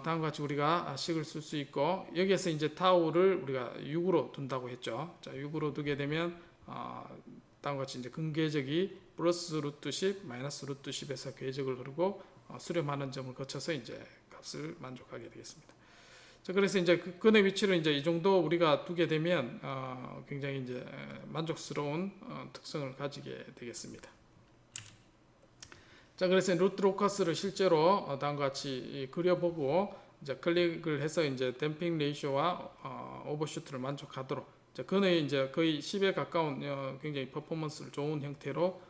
다음과 같이 우리가 식을 쓸 수 있고, 여기에서 이제 타우를 우리가 6으로 둔다고 했죠. 자, 6으로 두게 되면 다음과 같이 이제 근 궤적이 플러스 루트 10, 마이너스 루트 10에서 궤적을 흐르고 수렴하는 점을 거쳐서 이제 값을 만족하게 되겠습니다. 자, 그래서 이제 근의 위치를 이제 이 정도 우리가 두게 되면 굉장히 이제 만족스러운 특성을 가지게 되겠습니다. 자, 그래서 루트 로커스를 실제로 다음과 같이 그려보고 이제 클릭을 해서 이제 댐핑 레이쇼와 오버슈트를 만족하도록, 근의 이제 거의 10에 가까운 굉장히 퍼포먼스를 좋은 형태로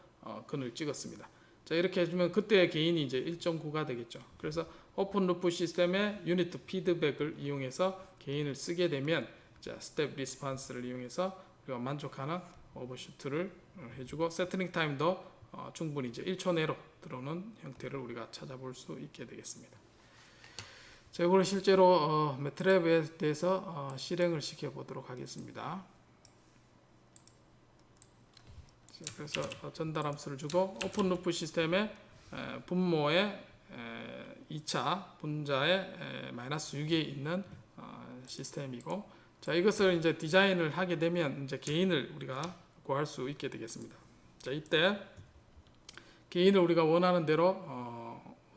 근을 찍었습니다. 자, 이렇게 해주면 그때의 개인이 이제 1.9가 되겠죠. 그래서 오픈 루프 시스템의 유닛 피드백을 이용해서 개인을 쓰게 되면 스텝 리스판스를 이용해서 우리가 만족하는 오버슈트를 해주고, 세트링 타임도 충분히 이제 1초 내로 들어오는 형태를 우리가 찾아볼 수 있게 되겠습니다. 자, 이걸 실제로 매트랩에 대해서 실행을 시켜 보도록 하겠습니다. 자, 그래서 전달 함수를 주고 오픈 루프 시스템의 분모의 2차 분자의 마이너스 6에 있는 시스템이고, 자, 이것을 이제 디자인을 하게 되면 이제 개인을 우리가 구할 수 있게 되겠습니다. 자, 이때 개인을 우리가 원하는 대로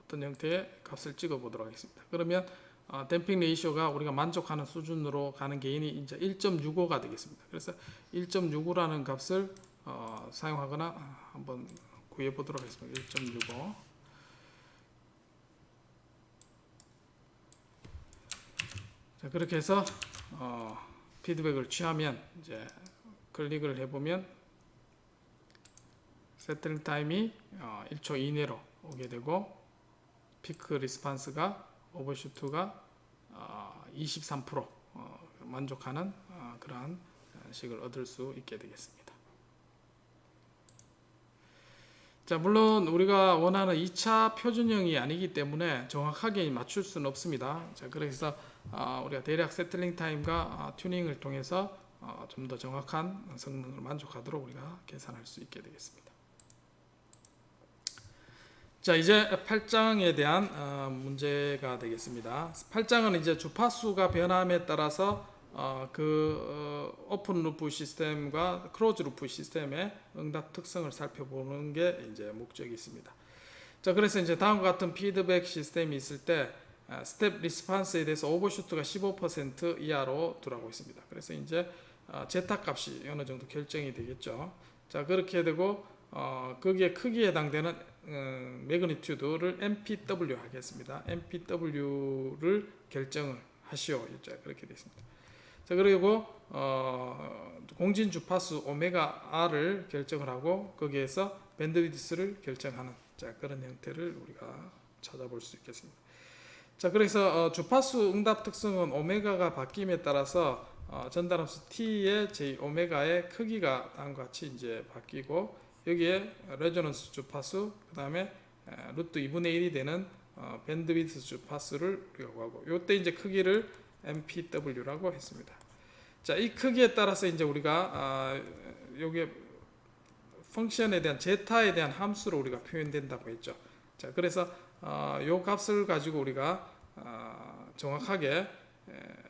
어떤 형태의 값을 찍어 보도록 하겠습니다. 그러면 댐핑 레이쇼가 우리가 만족하는 수준으로 가는 개인이 이제 1.65가 되겠습니다. 그래서 1.65라는 값을 사용하거나 한번 구해 보도록 하겠습니다. 1.65. 자, 그렇게 해서 피드백을 취하면 이제 클릭을 해보면 세틀링 타임이 1초 이내로 오게 되고, 피크 리스판스가 오버슈트가 23% 만족하는 그러한 식을 얻을 수 있게 되겠습니다. 자, 물론 우리가 원하는 2차 표준형이 아니기 때문에 정확하게 맞출 수는 없습니다. 자, 그래서 우리가 대략 세틀링 타임과 튜닝을 통해서 좀 더 정확한 성능을 만족하도록 우리가 계산할 수 있게 되겠습니다. 자, 이제 8장에 대한 문제가 되겠습니다. 8장은 이제 주파수가 변함에 따라서 오픈 루프 시스템과 클로즈 루프 시스템의 응답 특성을 살펴보는 게 이제 목적이 있습니다. 자, 그래서 이제 다음과 같은 피드백 시스템이 있을 때 스텝 리스판스에 대해서 오버슈트가 15% 이하로 두라고 있습니다. 그래서 이제 제타 값이 어느 정도 결정이 되겠죠. 자, 그렇게 되고 거기에 크기에 해당되는 매그니튜드를 MPW 하겠습니다. MPW를 결정을 하시오. 자, 그렇게 되어 있습니다. 자, 그리고 공진 주파수 오메가 R을 결정을 하고 거기에서 밴드위드스를 결정하는, 자, 그런 형태를 우리가 찾아볼 수 있겠습니다. 자, 그래서 주파수 응답 특성은 오메가가 바뀜에 따라서 전달함수 t의 j 오메가의 크기가 다음과 같이 이제 바뀌고, 여기에 레조넌스 주파수, 그 다음에 루트 2분의 1이 되는 밴드위드 주파수를 우리가 구하고, 요때 이제 크기를 MPW라고 했습니다. 자, 이 크기에 따라서 이제 우리가 요게 펑션에 대한 제타에 대한 함수로 우리가 표현된다고 했죠. 자, 그래서 요 값을 가지고 우리가 정확하게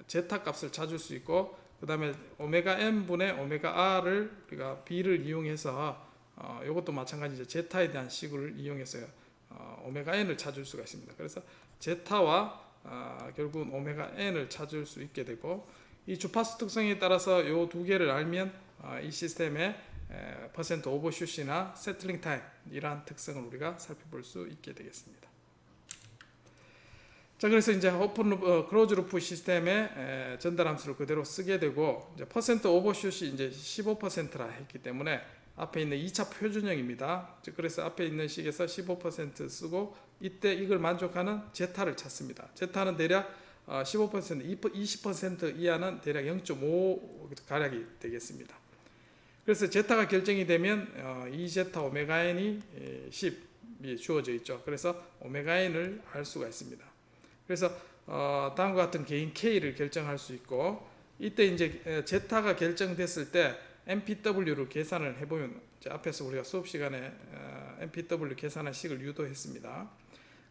제타 값을 찾을 수 있고, 그 다음에 오메가 m 분의 오메가 r을 우리가 b를 이용해서 요것도 마찬가지 제타에 대한 식을 이용해서 오메가 n을 찾을 수가 있습니다. 그래서 제타와 결국은 오메가 n을 찾을 수 있게 되고, 이 주파수 특성에 따라서 요 두 개를 알면 이 시스템의 퍼센트 오버슛이나 세틀링 타임, 이러한 특성을 우리가 살펴볼 수 있게 되겠습니다. 자, 그래서 이제 오픈 루프, 클로즈 루프 시스템의 전달 함수를 그대로 쓰게 되고, 이제 퍼센트 오버슛이 이제 15%라 했기 때문에 앞에 있는 2차 표준형입니다. 그래서 앞에 있는 식에서 15% 쓰고, 이때 이걸 만족하는 제타를 찾습니다. 제타는 대략 15%, 20% 이하는 대략 0.5 가량이 되겠습니다. 그래서 제타가 결정이 되면 2제타 오메가 n이 10이 주어져 있죠. 그래서 오메가 n을 알 수가 있습니다. 그래서 다음과 같은 개인 K를 결정할 수 있고, 이때 이제 제타가 결정됐을 때 MPW를 계산을 해보면, 앞에서 우리가 수업 시간에 MPW 계산한 식을 유도했습니다.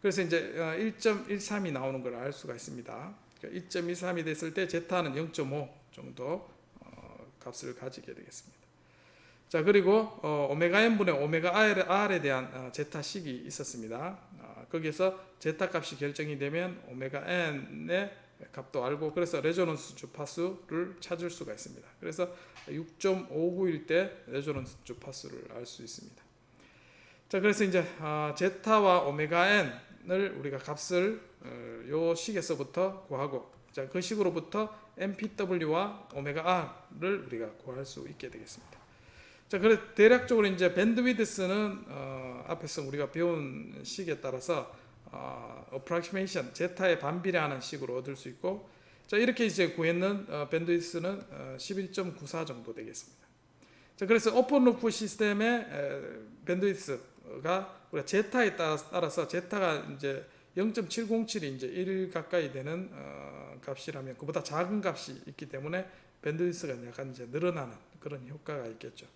그래서 이제 1.13이 나오는 걸 알 수가 있습니다. 1.13이 됐을 때 제타는 0.5 정도 값을 가지게 되겠습니다. 자, 그리고 오메가 n분의 오메가 r에 대한 제타식이 있었습니다. 거기에서 제타 값이 결정이 되면 오메가 n의 값도 알고, 그래서 레조넌스 주파수를 찾을 수가 있습니다. 그래서 6.591 때 레조넌스 주파수를 알 수 있습니다. 자, 그래서 이제 제타와 오메가 n을 우리가 값을 요 식에서부터 구하고, 자, 그 식으로부터 MPW와 오메가 r을 우리가 구할 수 있게 되겠습니다. 자, 그래서 대략적으로 이제 밴드위드스는 앞에서 우리가 배운 식에 따라서 approximation 제타에 반비례하는 식으로 얻을 수 있고, 자, 이렇게 이제 구했는 밴드위드스는 11.94 정도 되겠습니다. 자, 그래서 오픈 루프 시스템의 밴드위드스가 우리가 제타에 따라서 제타가 이제 0.707이 이제 1 가까이 되는 값이라면 그보다 작은 값이 있기 때문에 밴드위드스가 약간 이제 늘어나는 그런 효과가 있겠죠.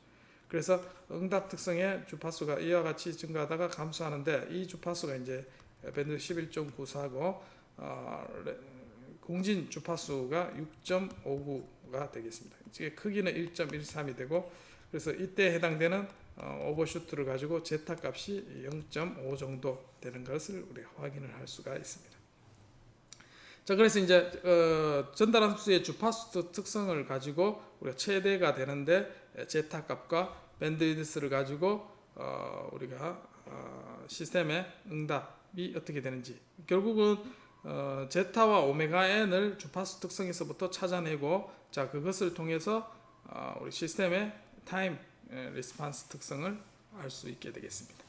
그래서 응답 특성의 주파수가 이와 같이 증가하다가 감소하는데, 이 주파수가 이제 밴드 11.94고 공진 주파수가 6.59가 되겠습니다. 즉 크기는 1.13이 되고, 그래서 이때 해당되는 오버슈트를 가지고 제타 값이 0.5 정도 되는 것을 우리가 확인을 할 수가 있습니다. 자, 그래서 이제 전달 함수의 주파수 특성을 가지고 우리가 최대가 되는데, 제타 값과 밴드위드스를 가지고 우리가 시스템의 응답이 어떻게 되는지, 결국은 제타와 오메가 n을 주파수 특성에서부터 찾아내고, 자, 그것을 통해서 우리 시스템의 타임 리스폰스 특성을 알 수 있게 되겠습니다.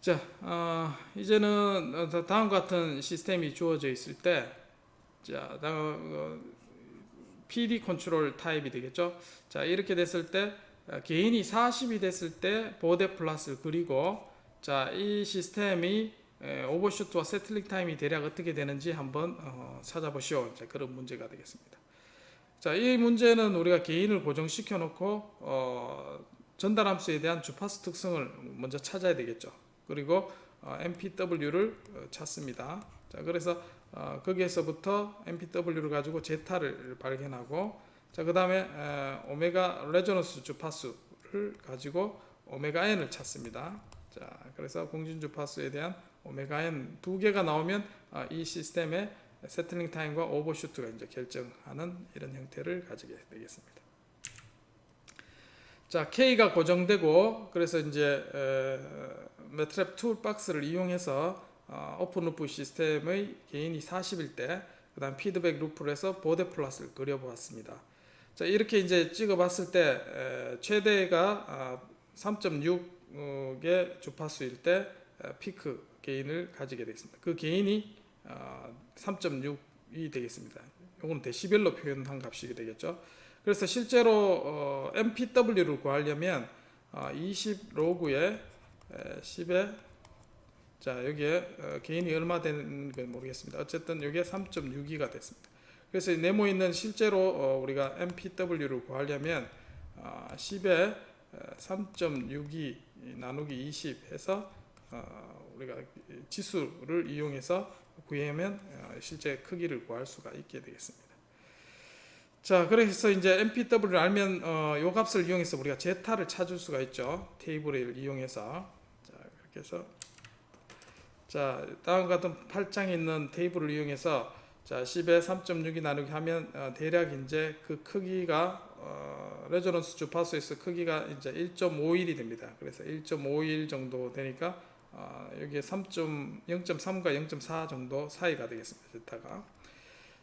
자, 이제는 다음과 같은 시스템이 주어져 있을 때, 자, PD 컨트롤 타입이 되겠죠. 자, 이렇게 됐을 때 개인이 40이 됐을 때 보데 플롯을 그리고, 자, 이 시스템이 오버슈트와 세틀링 타임이 대략 어떻게 되는지 한번 찾아보시오. 자, 그런 문제가 되겠습니다. 자, 이 문제는 우리가 개인을 고정시켜 놓고 전달 함수에 대한 주파수 특성을 먼저 찾아야 되겠죠. 그리고 MPW를 찾습니다. 자, 그래서 거기에서부터 MPW를 가지고 제타를 발견하고, 자, 그 다음에 오메가 레조넌스 주파수를 가지고 오메가 n을 찾습니다. 자, 그래서 공진 주파수에 대한 오메가 n 두 개가 나오면 이 시스템의 세틀링 타임과 오버슈트가 이제 결정하는 이런 형태를 가지게 되겠습니다. 자, K가 고정되고 그래서 이제 매트랩 툴박스를 이용해서 오픈 루프 시스템의 게인이 40일 때 그다음 피드백 루프를 해서 보데 플러스를 그려보았습니다. 자, 이렇게 이제 찍어봤을 때 최대가 3.6의 주파수일 때 피크 게인을 가지게 되겠습니다. 그 게인이 3.6이 되겠습니다. 이거는 데시벨로 표현한 값이 되겠죠. 그래서 실제로 MPW를 구하려면 20 로그에 10에 자 여기에 게인이 얼마 되는 건 모르겠습니다. 어쨌든 여기에 3.62가 됐습니다. 그래서 네모 있는 실제로 우리가 MPW를 구하려면 10에 3.62 나누기 20 해서 우리가 지수를 이용해서 구하면 실제 크기를 구할 수가 있게 되겠습니다. 자, 그래서 이제 MPW를 알면 요 값을 이용해서 우리가 제타를 찾을 수가 있죠. 테이블을 이용해서. 자, 그렇게 해서 자, 다음과 같은 8장에 있는 테이블을 이용해서 자, 10에 3.6이 나누기 하면 대략 이제 그 크기가 레저넌스 주파수에서 크기가 이제 1.51이 됩니다. 그래서 1.51 정도 되니까 여기에 0.3과 0.4 정도 사이가 되겠습니다. 제타가.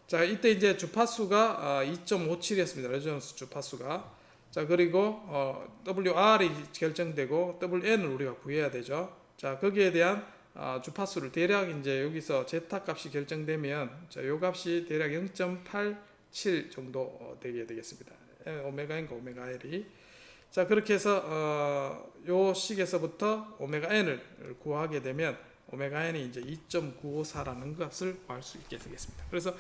자, 이때 이제 주파수가 2.57이었습니다. 레저넌스 주파수가. 자, 그리고 WR이 결정되고 WN을 우리가 구해야 되죠. 자, 거기에 대한 주파수를 대략 이제 여기서 제타 값이 결정되면 자, 요 값이 대략 0.87 정도 되게 되겠습니다. 오메가 N과 오메가 L이. 자, 그렇게 해서 요 식에서부터 오메가 N을 구하게 되면 오메가 N이 이제 2.954라는 값을 구할 수 있게 되겠습니다. 그래서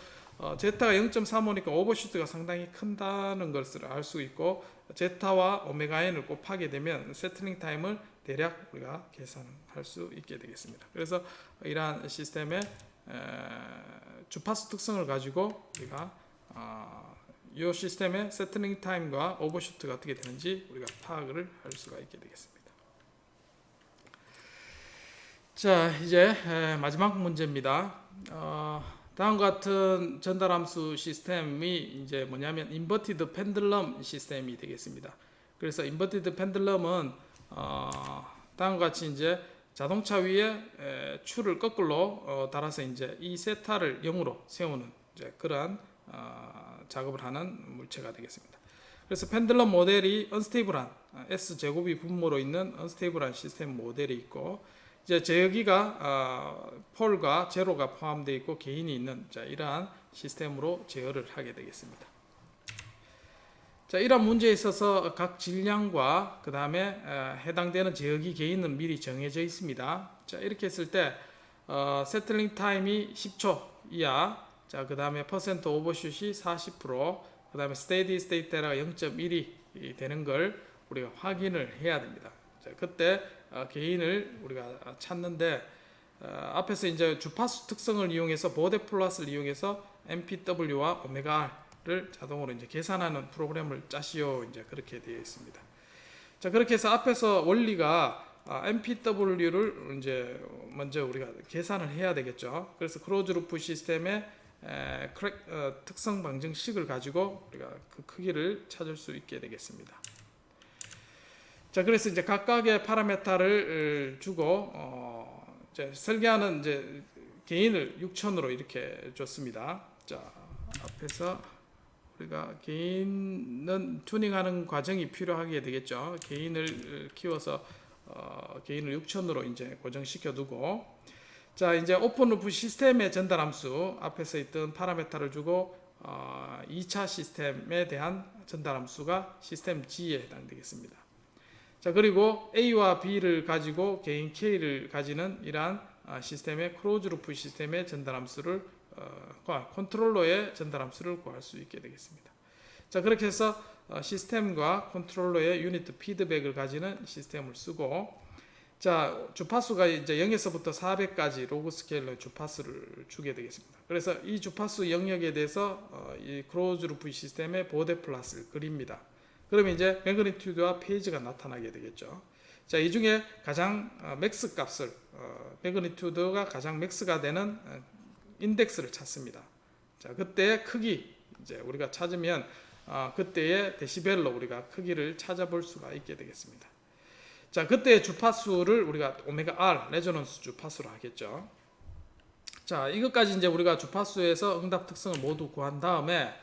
제타가 0.35니까 오버슈트가 상당히 큰다는 것을 알 수 있고 제타와 오메가 N을 곱하게 되면 세틀링 타임을 대략 우리가 계산할 수 있게 되겠습니다. 그래서 이러한 시스템의 주파수 특성을 가지고 우리가 이 시스템의 세틀링 타임과 오버슈트가 어떻게 되는지 우리가 파악을 할 수가 있게 되겠습니다. 자, 이제 마지막 문제입니다. 다음과 같은 전달함수 시스템이 이제 뭐냐면 인버티드 펜들럼 시스템이 되겠습니다. 그래서 인버티드 펜들럼은 다음과 같이 이제 자동차 위에 추를 거꾸로 달아서 이제 이 세타를 0으로 세우는 이제 그러한 작업을 하는 물체가 되겠습니다. 그래서 펜들럼 모델이 언스테이블한 S 제곱이 분모로 있는 언스테이블한 시스템 모델이 있고 이제 여기가 폴과 제로가 포함되어 있고 개인이 있는 자, 이러한 시스템으로 제어를 하게 되겠습니다. 자, 이러한 문제에 있어서 각 질량과 그 다음에 해당되는 제어기 개인은 미리 정해져 있습니다. 자, 이렇게 했을 때 세틀링 타임이 10초 이하, 자, 그 다음에 퍼센트 오버슛이 40%, 그 다음에 스테디 스테이트 에러가 0.1이 되는 걸 우리가 확인을 해야 됩니다. 자, 그때 개인을 우리가 찾는데 앞에서 이제 주파수 특성을 이용해서 보데 플러스를 이용해서 MPW와 오메가 R를 자동으로 이제 계산하는 프로그램을 짜시오 이제 그렇게 되어 있습니다. 자, 그렇게 해서 앞에서 원리가 MPW를 이제 먼저 우리가 계산을 해야 되겠죠. 그래서 클로즈 루프 시스템의 특성 방정식을 가지고 우리가 그 크기를 찾을 수 있게 되겠습니다. 자, 그래서 이제 각각의 파라메타를 주고 이제 설계하는 이제 개인을 6000으로 이렇게 줬습니다. 자, 앞에서 우리가 개인은 튜닝하는 과정이 필요하게 되겠죠. 개인을 키워서 개인을 6000으로 이제 고정시켜 두고 자, 이제 오픈 루프 시스템의 전달 함수 앞에서 있던 파라메타를 주고 2차 시스템에 대한 전달 함수가 시스템 G에 해당되겠습니다. 자, 그리고 A와 B를 가지고 개인 K를 가지는 이러한 시스템의 클로즈 루프 시스템의 전달 함수를 컨트롤러의 전달 함수를 구할 수 있게 되겠습니다. 자, 그렇게 해서 시스템과 컨트롤러의 유니트 피드백을 가지는 시스템을 쓰고 자, 주파수가 이제 0에서부터 400까지 로그 스케일의 주파수를 주게 되겠습니다. 그래서 이 주파수 영역에 대해서 이 클로즈 루프 시스템의 보데 플러스를 그립니다. 그러면 이제 매그니튜드와 페이지가 나타나게 되겠죠. 자, 이 중에 가장 맥스 값을 매그니튜드가 가장 맥스가 되는 인덱스를 찾습니다. 자, 그때 크기 이제 우리가 찾으면 그때의 데시벨로 우리가 크기를 찾아볼 수가 있게 되겠습니다. 자, 그때의 주파수를 우리가 오메가 R 레조넌스 주파수로 하겠죠. 자, 이것까지 이제 우리가 주파수에서 응답 특성을 모두 구한 다음에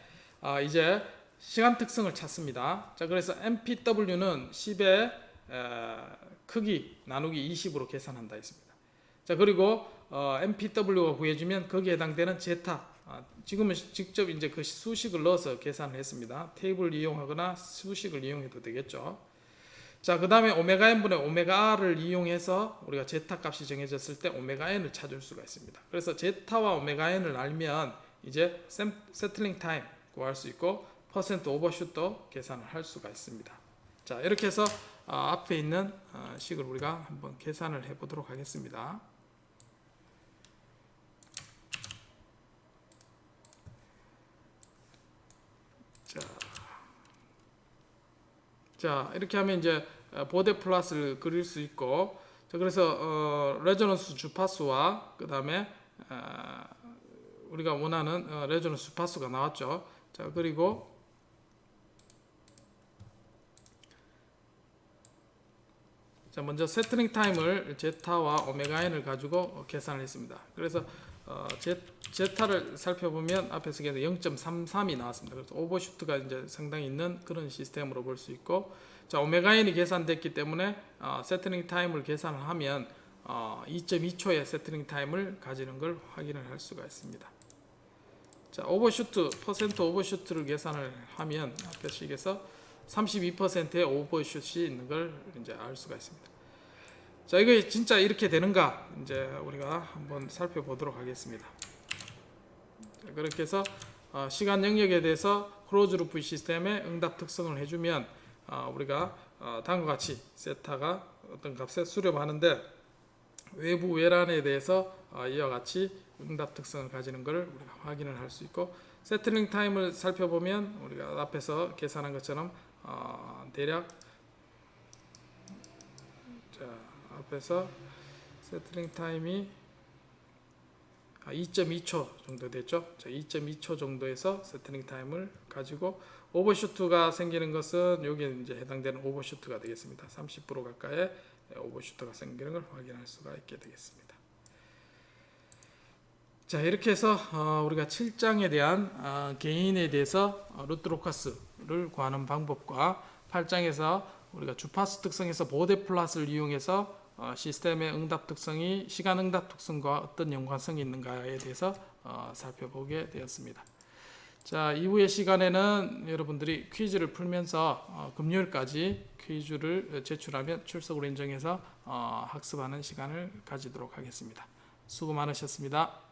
이제 시간 특성을 찾습니다. 자, 그래서 MPW는 10의 크기 나누기 20으로 계산한다 했습니다. 자, 그리고 MPW가 구해주면 거기에 해당되는 제타, 지금은 직접 이제 그 수식을 넣어서 계산을 했습니다. 테이블을 이용하거나 수식을 이용해도 되겠죠. 자, 그 다음에 오메가 n분의 오메가 r을 이용해서 우리가 제타 값이 정해졌을 때 오메가 n을 찾을 수가 있습니다. 그래서 제타와 오메가 n을 알면 이제 세틀링 타임 구할 수 있고 퍼센트 오버슛도 계산을 할 수가 있습니다. 자, 이렇게 해서 앞에 있는 식을 우리가 한번 계산을 해 보도록 하겠습니다. 자, 이렇게 하면 이제 보데 플롯을 그릴 수 있고, 자, 그래서 레조넌스 주파수와 그 다음에 우리가 원하는 레조넌스 주파수가 나왔죠. 자, 그리고 자, 먼저 세트링 타임을 제타와 오메가 n을 가지고 계산을 했습니다. 그래서 제타를 살펴보면 앞에서 0.33이 나왔습니다. 그래서 오버슈트가 이제 상당히 있는 그런 시스템으로 볼 수 있고, 자, 오메가 n이 계산됐기 때문에 세트링 타임을 계산을 하면 2.2초의 세트링 타임을 가지는 걸 확인을 할 수가 있습니다. 자, 오버슈트 퍼센트 오버슈트를 계산을 하면 앞에 식에서 32%의 오버슛이 있는 걸 이제 알 수가 있습니다. 자, 이거 진짜 이렇게 되는가 이제 우리가 한번 살펴보도록 하겠습니다. 자, 그렇게 해서 시간 영역에 대해서 클로즈 루프 시스템의 응답 특성을 해주면 우리가 다음과 같이 세타가 어떤 값에 수렴하는데 외부 외란에 대해서 이와 같이 응답 특성을 가지는 것을 우리가 확인을 할 수 있고, 세틀링 타임을 살펴보면 우리가 앞에서 계산한 것처럼 대략 자, 앞에서 세틀링 타임이 2.2초 정도 됐죠. 자, 2.2초 정도에서 세틀링 타임을 가지고 오버슈트가 생기는 것은 여기에 이제 해당되는 오버슈트가 되겠습니다. 30% 가까이의 오버슈트가 생기는 걸 확인할 수가 있게 되겠습니다. 자, 이렇게 해서 우리가 7장에 대한 개인에 대해서 루트 로커스를 구하는 방법과 8장에서 우리가 주파수 특성에서 보데 플롯을 이용해서 시스템의 응답 특성이 시간 응답 특성과 어떤 연관성이 있는가에 대해서 살펴보게 되었습니다. 자, 이후의 시간에는 여러분들이 퀴즈를 풀면서 금요일까지 퀴즈를 제출하면 출석으로 인정해서 학습하는 시간을 가지도록 하겠습니다. 수고 많으셨습니다.